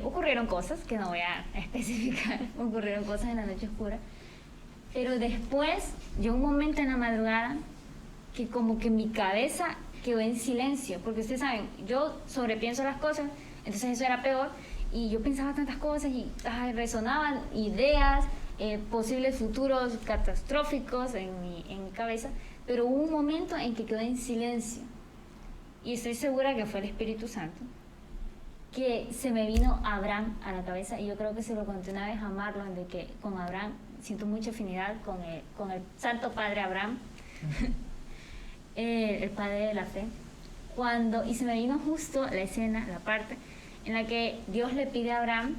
ocurrieron cosas que no voy a especificar, ocurrieron cosas en la noche oscura. Pero después, llegó un momento en la madrugada que como que mi cabeza quedó en silencio, porque ustedes saben, yo sobrepienso las cosas, entonces eso era peor, y yo pensaba tantas cosas y resonaban ideas, posibles futuros catastróficos en mi cabeza, pero hubo un momento en que quedó en silencio, y estoy segura que fue el Espíritu Santo, que se me vino Abraham a la cabeza, y yo creo que se lo conté una vez a Marlon, de que con Abraham siento mucha afinidad con el Santo Padre Abraham, el Padre de la Fe, y se me vino justo la escena, la parte en la que Dios le pide a Abraham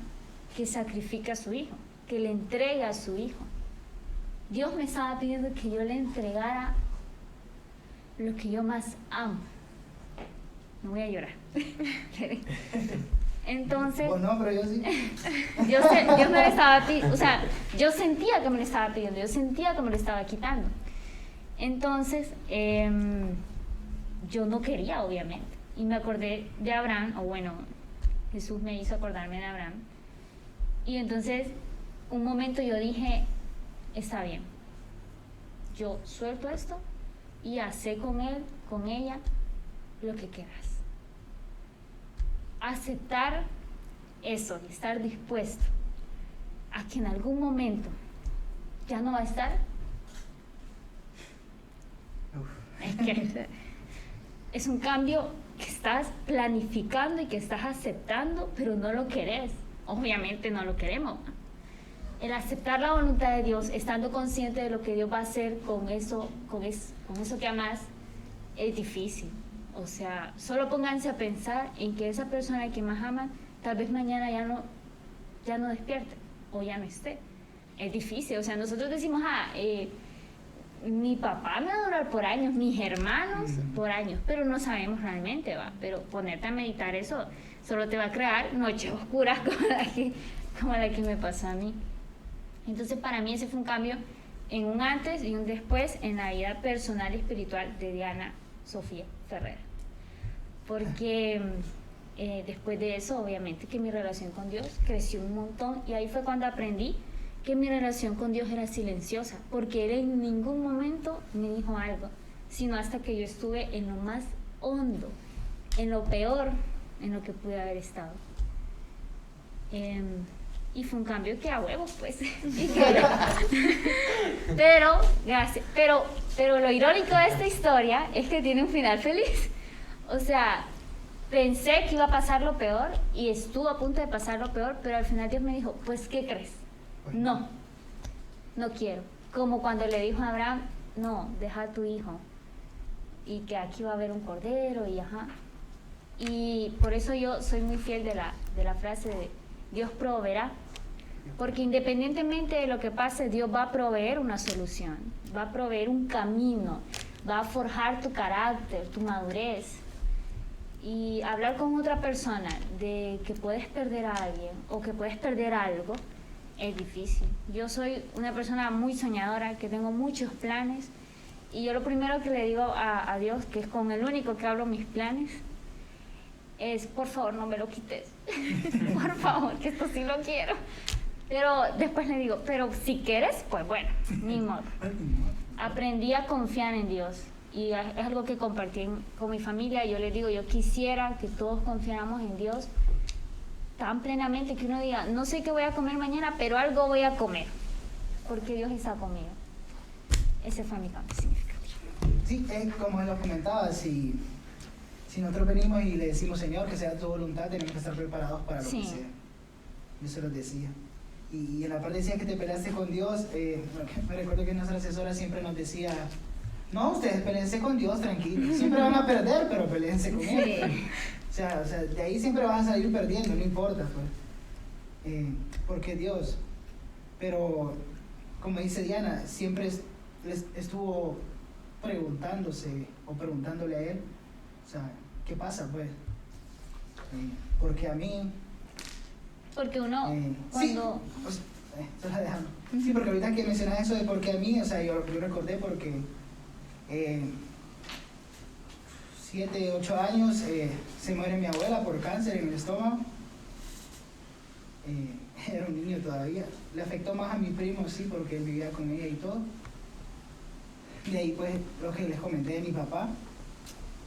que sacrifique a su hijo, que le entregue a su hijo. Dios me estaba pidiendo que yo le entregara lo que yo más amo. No voy a llorar. Entonces, Pues no, pero yo sí. Dios me lo estaba pidiendo, o sea, yo sentía que me lo estaba pidiendo, yo sentía que me lo estaba quitando. Entonces, yo no quería, obviamente. Y me acordé de Abraham, o bueno, Jesús me hizo acordarme de Abraham. Y entonces, un momento yo dije, está bien, yo suelto esto y hacé con él, con ella, lo que quieras. Aceptar eso, y estar dispuesto a que en algún momento ya no va a estar. Es que es un cambio que estás planificando y que estás aceptando, pero no lo querés. Obviamente no lo queremos. El aceptar la voluntad de Dios, estando consciente de lo que Dios va a hacer con eso que amas, es difícil. O sea, solo pónganse a pensar en que esa persona que más aman, tal vez mañana ya no despierte o ya no esté. Es difícil. O sea, nosotros decimos, mi papá me va a durar por años, mis hermanos por años, pero no sabemos realmente, ¿va? Pero ponerte a meditar eso solo te va a crear noches oscuras como la que me pasó a mí. Entonces, para mí ese fue un cambio en un antes y un después en la vida personal y espiritual de Diana Sofía Ferrera. porque después de eso, obviamente, que mi relación con Dios creció un montón, y ahí fue cuando aprendí que mi relación con Dios era silenciosa, porque Él en ningún momento me dijo algo, sino hasta que yo estuve en lo más hondo, en lo peor, en lo que pude haber estado. Y fue un cambio que a huevos, pues. Pero, gracias. Pero lo irónico de esta historia es que tiene un final feliz. O sea, pensé que iba a pasar lo peor y estuvo a punto de pasar lo peor, pero al final Dios me dijo, pues, ¿qué crees? No quiero. Como cuando le dijo a Abraham, no, deja a tu hijo. Y que aquí va a haber un cordero y ajá. Y por eso yo soy muy fiel de la frase de Dios proveerá. Porque independientemente de lo que pase, Dios va a proveer una solución, va a proveer un camino, va a forjar tu carácter, tu madurez. Y hablar con otra persona de que puedes perder a alguien o que puedes perder algo es difícil. Yo soy una persona muy soñadora, que tengo muchos planes, y yo lo primero que le digo a Dios, que es con el único que hablo mis planes, es por favor no me lo quites, por favor, que esto sí lo quiero. Pero después le digo, pero si quieres, pues bueno, ni modo. Aprendí a confiar en Dios, y es algo que compartí con mi familia. Yo les digo, yo quisiera que todos confiáramos en Dios tan plenamente que uno diga, no sé qué voy a comer mañana, pero algo voy a comer, porque Dios está conmigo. Ese fue mi cambio significativo. Sí, como él lo comentaba, si nosotros venimos y le decimos, Señor, que sea tu voluntad, tenemos que estar preparados para lo que sea. Yo se los decía. Y en la parte decía que te peleaste con Dios, me recuerdo que nuestra asesora siempre nos decía, no, ustedes peleense con Dios, tranquilos, siempre van a perder, pero peleense con Él. O sea, de ahí siempre van a salir perdiendo, no importa, pues. Porque Dios, pero como dice Diana, siempre estuvo preguntándole a Él, o sea, ¿qué pasa, pues? Porque a mí... Porque uno, cuando... Sí, se la dejamos. Sí, porque ahorita que mencionas eso de por qué a mí, o sea, yo recordé porque 7, 8 años se muere mi abuela por cáncer en el estómago. Era un niño todavía. Le afectó más a mi primo, sí, porque él vivía con ella y todo. De ahí pues lo que les comenté de mi papá.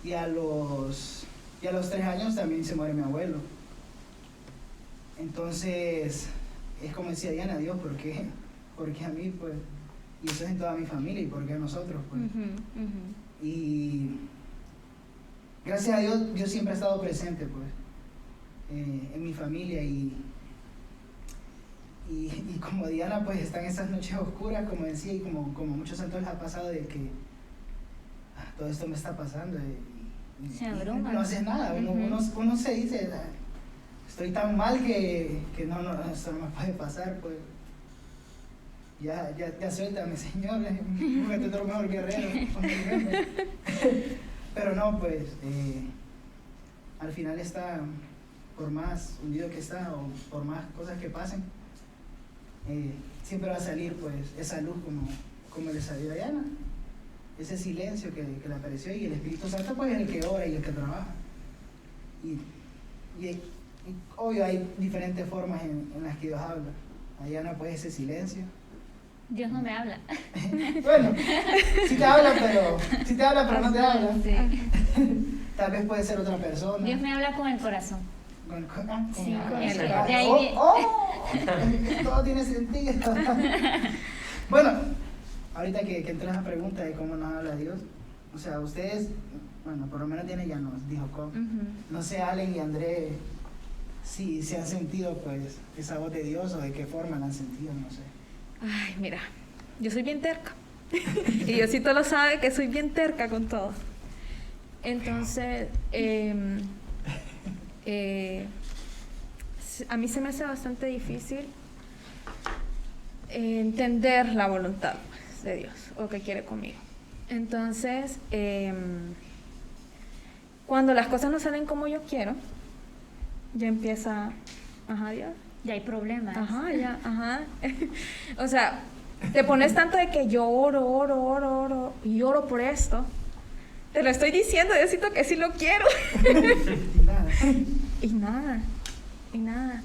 Y a los 3 años también se muere mi abuelo. Entonces, es como decía Diana, Dios, ¿por qué? Porque a mí, pues, y eso es en toda mi familia, y por qué a nosotros, pues. Y gracias a Dios, yo siempre he estado presente, pues, en mi familia, y como Diana, pues, están esas noches oscuras, como decía, y como muchos santos les ha pasado, de que todo esto me está pasando, se abruma. No haces nada, uno se dice... Estoy tan mal que no, esto no me puede pasar, pues. Ya suéltame, Señor, porque tú eres el mejor guerrero. Pero no, pues, al final está, por más hundido que está, o por más cosas que pasen, siempre va a salir, pues, esa luz como le salió a Diana. Ese silencio que le apareció, y el Espíritu Santo, pues, es el que ora y el que trabaja. Y obvio, hay diferentes formas en las que Dios habla. Allá no puede ese silencio. Dios no me habla. Bueno, sí te habla, pero no te habla. Sí. Tal vez puede ser otra persona. Dios me habla con el corazón. Con sí, con el el de ahí todo tiene sentido. Bueno, ahorita que entró esa pregunta de cómo nos habla Dios, o sea, ustedes, bueno, por lo menos Diana ya nos dijo cómo. No sé, Allen y André, si se han sentido, pues, esa voz de Dios, o de qué forma la han sentido, no sé. Ay, mira, yo soy bien terca. Y Diosito lo sabe, que soy bien terca con todo. Entonces, a mí se me hace bastante difícil entender la voluntad, pues, de Dios, o que quiere conmigo. Entonces, cuando las cosas no salen como yo quiero, ya empieza, ajá, Dios. Ya hay problemas. Ajá, ya, ajá. O sea, te pones tanto de que yo oro y oro por esto. te lo estoy diciendo, yo siento que sí lo quiero. Y nada. Y nada, y nada.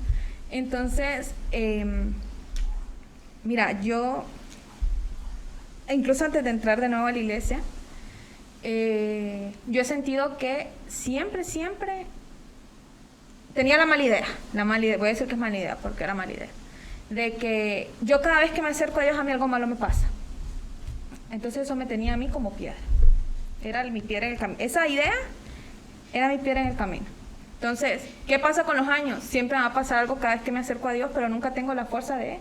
Entonces, mira, yo, incluso antes de entrar de nuevo a la iglesia, yo he sentido que siempre tenía la mala idea, voy a decir que es mala idea, porque era mala idea, de que yo cada vez que me acerco a Dios, a mí algo malo me pasa. Entonces eso me tenía a mí como piedra. Era mi piedra en el camino. Esa idea era mi piedra en el camino. Entonces, ¿qué pasa con los años? Siempre me va a pasar algo cada vez que me acerco a Dios, pero nunca tengo la fuerza de,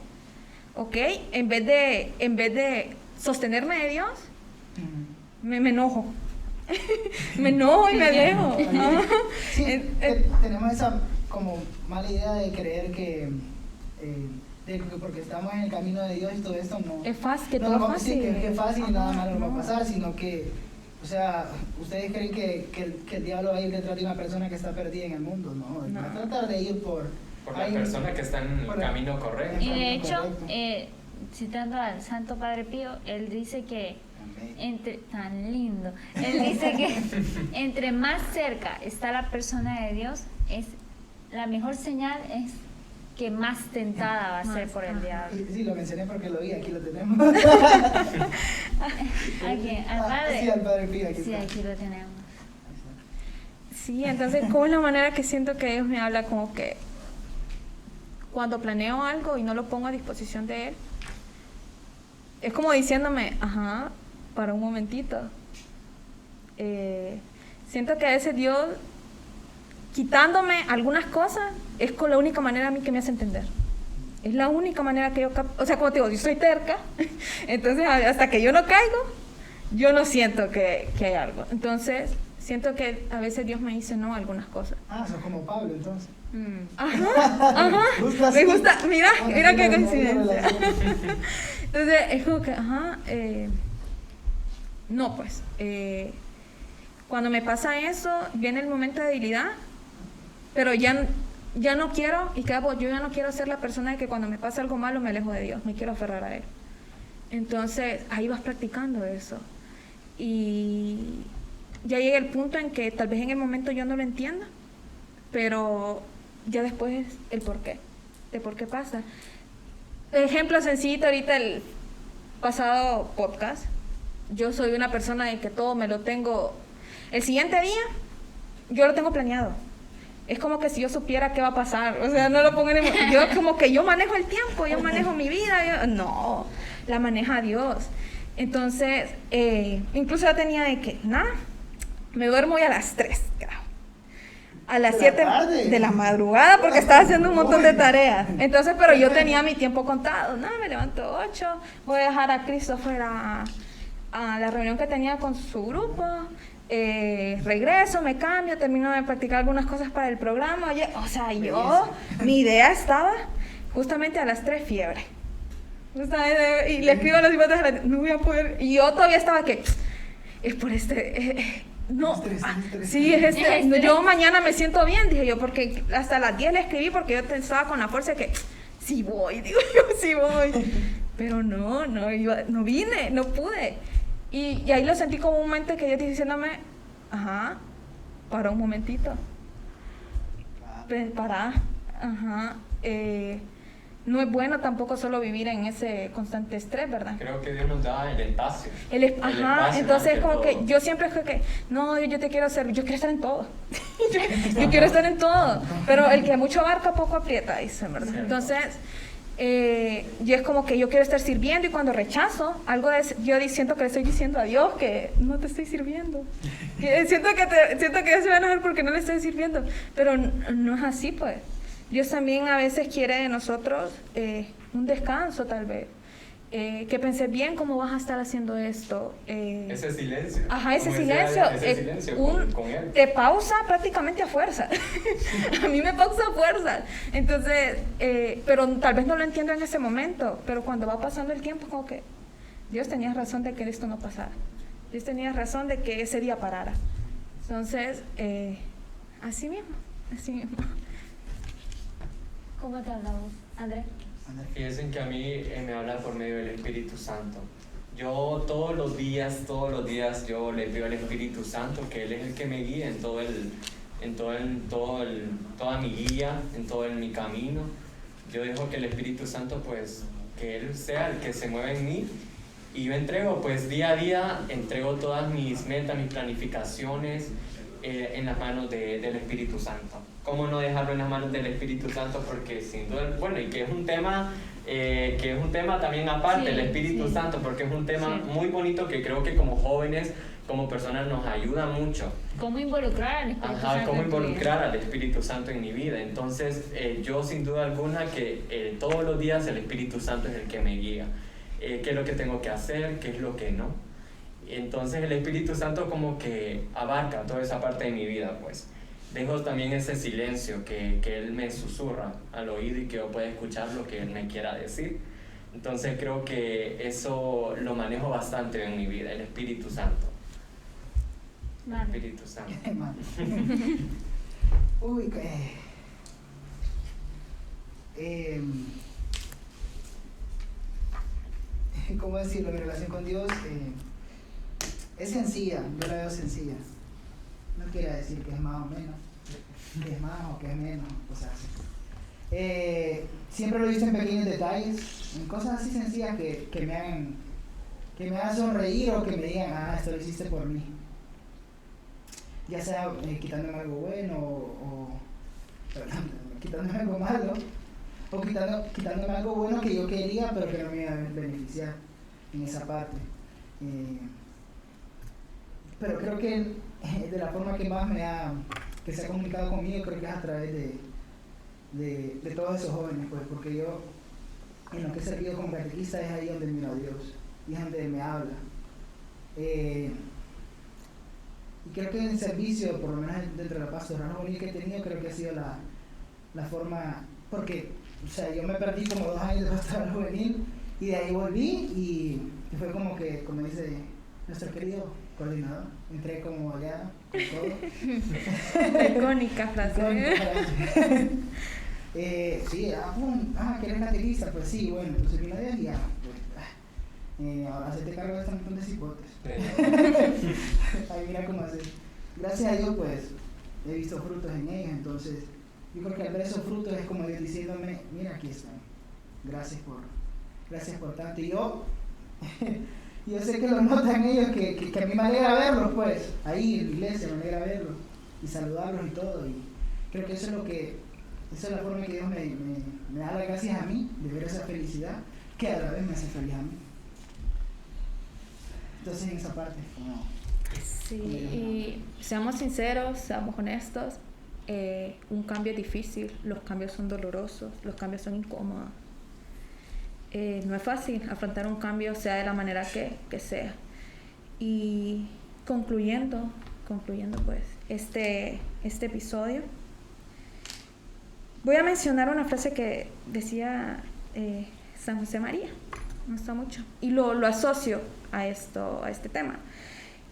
¿ok? En vez de sostenerme de Dios, me enojo. Me enojo y me alejo. Sí, tenemos esa como mala idea de creer que porque estamos en el camino de Dios y todo esto no es fácil, que no, todo no, es fácil. Sí, que es fácil y nada malo no. va a pasar, sino que, o sea, ustedes creen que el diablo va a ir detrás de una persona que está perdida en el mundo, no, va a tratar de ir por la persona que está en el camino correcto. Y de hecho, citando al Santo Padre Pío, él dice que tan lindo, él dice que entre más cerca está la persona de Dios, es la mejor señal es que más tentada va a ser por el diablo. Sí, lo mencioné porque lo vi, aquí lo tenemos. ¿A quién? ¿Al Padre? Sí, al Padre Pío, aquí sí, está. aquí lo tenemos. Sí, entonces, ¿cómo es la manera que siento que Dios me habla? Como que cuando planeo algo y no lo pongo a disposición de Él, es como diciéndome, ajá, para un momentito. Siento que a veces Dios, quitándome algunas cosas, es con la única manera a mí que me hace entender. Es la única manera que yo o sea, como te digo, yo soy terca, entonces hasta que yo no caigo, yo no siento que hay algo. Entonces, siento que a veces Dios me dice no a algunas cosas. Ah, sos como Pablo, entonces. Ajá. Me gusta, mira qué coincidencia. Entonces, es como que, no, pues, cuando me pasa eso, viene el momento de debilidad, pero ya no quiero, yo ya no quiero ser la persona de que cuando me pasa algo malo me alejo de Dios, me quiero aferrar a Él. Entonces, ahí vas practicando eso. Y ya llega el punto en que tal vez en el momento yo no lo entienda, pero ya después el porqué, de por qué pasa. Ejemplo sencillito, ahorita el pasado podcast, yo soy una persona de que todo me lo tengo, el siguiente día, yo lo tengo planeado. Es como que si yo supiera qué va a pasar, o sea, no lo pongo yo como que yo manejo el tiempo, yo manejo mi vida, no, la maneja Dios. Entonces, incluso yo tenía de que, me duermo hoy a las 3, a las 7 de la madrugada porque estaba haciendo un montón de tareas. Entonces, pero yo tenía mi tiempo contado. Me levanto 8, voy a dejar a Christopher a la reunión que tenía con su grupo. Regreso, me cambio, termino de practicar algunas cosas para el programa. Oye, o sea, mi idea estaba justamente a las 3 fiebre. Y le escribo a los hijos no voy a poder. Y yo todavía estaba que, es por no, sí, es yo mañana me siento bien, dije yo, porque hasta las 10 le escribí porque yo estaba con la fuerza de que sí voy, digo yo, sí voy, pero no vine, no pude, y ahí lo sentí como un momento que yo estoy diciéndome, para un momentito, para, no es bueno tampoco solo vivir en ese constante estrés, ¿verdad? Creo que Dios nos da el espacio. Entonces como que yo siempre es que, no, yo te quiero hacer, yo quiero estar en todo. yo quiero estar en todo. Pero el que mucho abarca, poco aprieta, dice, ¿verdad? Cierto. Entonces, yo es como que yo quiero estar sirviendo y cuando rechazo algo yo siento que le estoy diciendo a Dios que no te estoy sirviendo. Siento que Dios se va a enojar porque no le estoy sirviendo. Pero no es así, pues. Dios también a veces quiere de nosotros un descanso, tal vez. Que pensé bien cómo vas a estar haciendo esto. Ese silencio. Ese silencio. Con él. Te pausa prácticamente a fuerza. A mí me pausa a fuerza. Entonces, pero tal vez no lo entiendo en ese momento, pero cuando va pasando el tiempo, como que Dios tenía razón de que esto no pasara. Dios tenía razón de que ese día parara. Entonces, así mismo. ¿Cómo te hablamos, Andrés? Fíjense que a mí me habla por medio del Espíritu Santo. Yo todos los días yo le pido al Espíritu Santo que Él es el que me guíe toda mi guía, en todo mi camino. Yo dejo que el Espíritu Santo, pues, que Él sea el que se mueva en mí. Y yo entrego, pues, día a día, entrego todas mis metas, mis planificaciones en las manos del Espíritu Santo. ¿Cómo no dejarlo en las manos del Espíritu Santo? Porque sin duda, bueno, y que es un tema también aparte, Sí, el Espíritu sí. Santo, porque es un tema Sí. muy bonito que creo que como jóvenes, como personas nos ayuda mucho. ¿Cómo involucrar al Espíritu Ajá, Santo cómo en tu vida? involucrar al Espíritu Santo en mi vida. Entonces, yo sin duda alguna que todos los días el Espíritu Santo es el que me guía. ¿Qué es lo que tengo que hacer? ¿Qué es lo que no? Entonces, el Espíritu Santo como que abarca toda esa parte de mi vida, pues. Dejo también ese silencio que Él me susurra al oído y que yo pueda escuchar lo que Él me quiera decir. Entonces, creo que eso lo manejo bastante en mi vida, el Espíritu Santo. El Vale. Espíritu Santo. Mal. Uy, ¿cómo decirlo? Mi relación con Dios es sencilla, yo la veo sencilla. No quiere decir que es más o menos, que es más o que es menos, cosas así. Siempre lo he visto en pequeños detalles, en cosas así sencillas que me hagan sonreír o que me digan, ah, esto lo hiciste por mí. Ya sea quitándome algo bueno perdón, quitándome algo malo, o quitándome algo bueno que yo quería pero que no me iba a beneficiar en esa parte. Pero creo que de la forma que más que se ha comunicado conmigo, creo que es a través de todos esos jóvenes, pues, porque yo en lo que he servido como catequista es ahí donde miro a Dios y es donde me habla. Y creo que en el servicio, por lo menos dentro de la pastoral juvenil que he tenido, creo que ha sido la forma, porque, o sea, yo me perdí como 2 años de pastoral juvenil y de ahí volví y fue como que, como dice nuestro querido coordinador, entré como allá con todo. Icónica frase. Sí, que eres catequista, pues sí, bueno, entonces vino de ahí y ahora se te carga este montón de cipotes. Ahí mira cómo hacer. Gracias a Dios, pues, he visto frutos en ellos, entonces yo creo que al ver esos frutos es como Dios diciéndome, mira, aquí están, gracias por tanto. Y yo sé que lo notan ellos, que a mí me alegra verlos, pues, ahí en la iglesia me alegra verlos y saludarlos y todo, y creo que esa es la forma que Dios me da las gracias a mí, de ver esa felicidad, que a la vez me hace feliz a mí. Entonces en esa parte, como... Sí, y seamos sinceros, seamos honestos, un cambio es difícil, los cambios son dolorosos, los cambios son incómodos. No es fácil afrontar un cambio, sea de la manera que sea. Y concluyendo pues este episodio, voy a mencionar una frase que decía San José María, me gusta mucho, y lo asocio a este tema,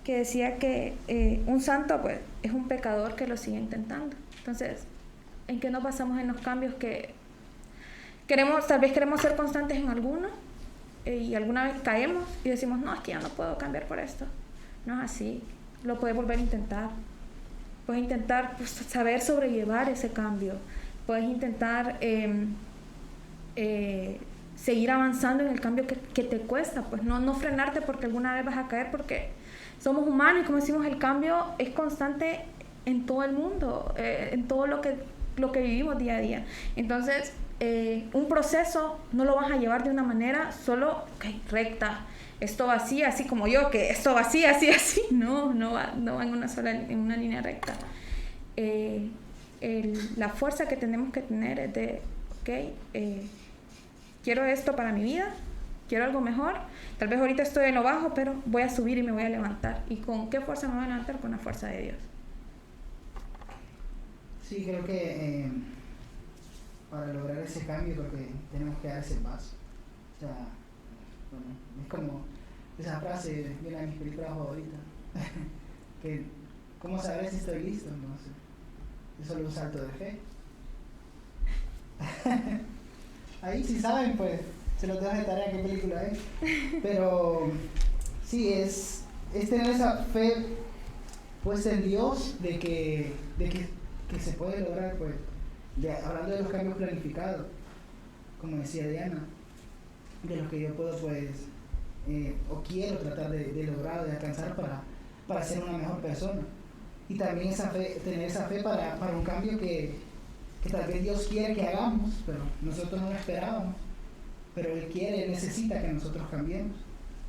que decía que un santo pues es un pecador que lo sigue intentando. Entonces, ¿en qué nos basamos en los cambios? Que tal vez queremos ser constantes en alguno y alguna vez caemos y decimos, no, es que ya no puedo cambiar por esto. No es así, lo puedes volver a intentar. Puedes intentar, pues, saber sobrellevar ese cambio. Puedes intentar seguir avanzando en el cambio que te cuesta, pues no frenarte porque alguna vez vas a caer, porque somos humanos y, como decimos, el cambio es constante en todo el mundo, en todo lo que vivimos día a día. Entonces, un proceso no lo vas a llevar de una manera solo recta, esto va así como yo, que esto va así, no va en una línea recta. La fuerza que tenemos que tener es de, quiero esto para mi vida, quiero algo mejor, tal vez ahorita estoy en lo bajo, pero voy a subir y me voy a levantar. ¿Y con qué fuerza me voy a levantar? Con la fuerza de Dios. Sí, creo que para lograr ese cambio creo que tenemos que dar ese paso. O sea, bueno, es como esa frase de una de mis películas favoritas, que ¿cómo saber si estoy listo? No sé, es solo un salto de fe. Ahí si saben, pues Se los dejo de tarea qué película es. Pero sí, es tener esa fe puesta en Dios de que se puede lograr, pues, hablando de los cambios planificados, como decía Diana, de los que yo puedo, pues, o quiero tratar de lograr, de alcanzar para ser una mejor persona. Y también tener esa fe para un cambio que tal vez Dios quiere que hagamos, pero nosotros no lo esperábamos. Pero Él quiere, Él necesita que nosotros cambiemos.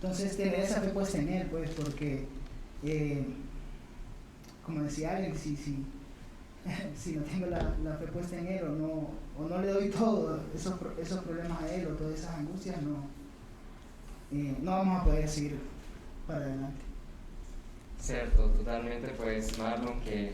Entonces, tener esa fe puesta en Él, pues, porque, como decía alguien, si no tengo la fe puesta en Él o no le doy todo esos problemas a Él o todas esas angustias, no vamos a poder seguir para adelante. Cierto, totalmente, pues Marlon, que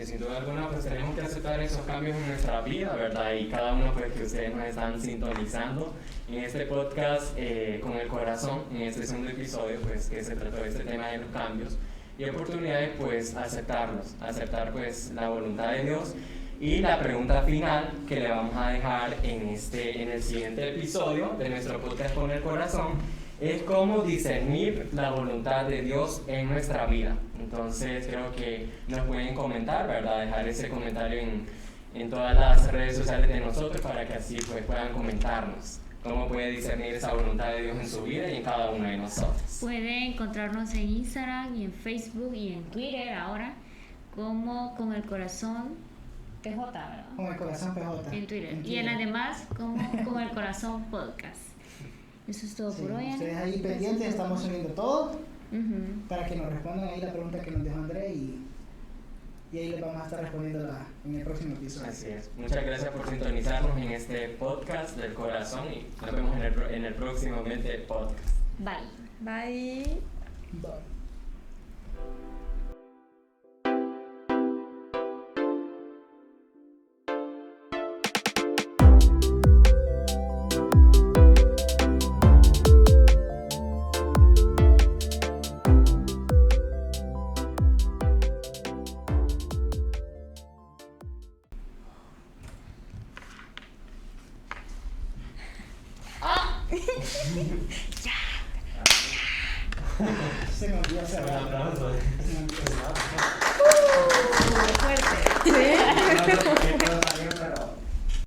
sin duda alguna pues tenemos que aceptar esos cambios en nuestra vida, ¿verdad? Y cada uno pues que ustedes nos están sintonizando en este podcast con el corazón, en este segundo episodio pues que se trató de este tema de los cambios y oportunidades, pues aceptar pues la voluntad de Dios. Y la pregunta final que le vamos a dejar en el siguiente episodio de nuestro podcast con el corazón es cómo discernir la voluntad de Dios en nuestra vida. Entonces creo que nos pueden comentar, ¿verdad? Dejar ese comentario en todas las redes sociales de nosotros para que así pues puedan comentarnos cómo puede discernir esa voluntad de Dios en su vida y en cada uno de nosotros. Puede encontrarnos en Instagram y en Facebook y en Twitter ahora como Con el Corazón PJ, ¿verdad? Con el corazón PJ. En Twitter. Y en las demás como Con el Corazón Podcast. Eso es todo Sí, por hoy. ustedes ahí pendientes, estamos subiendo todo Ujú. para que nos respondan ahí la pregunta que nos dejó André y ahí les vamos a estar respondiendo en el próximo episodio. Así es. Muchas gracias por sintonizarnos en este podcast del corazón y nos vemos en el próximo podcast. Bye. Bye. Bye. Se me olvidó cerrar. Un aplauso. Se me olvidó cerrar. Fuerte. Sí. No, no, no, no, no, no, no, no, no, no, no, no, no, no, no, no, no,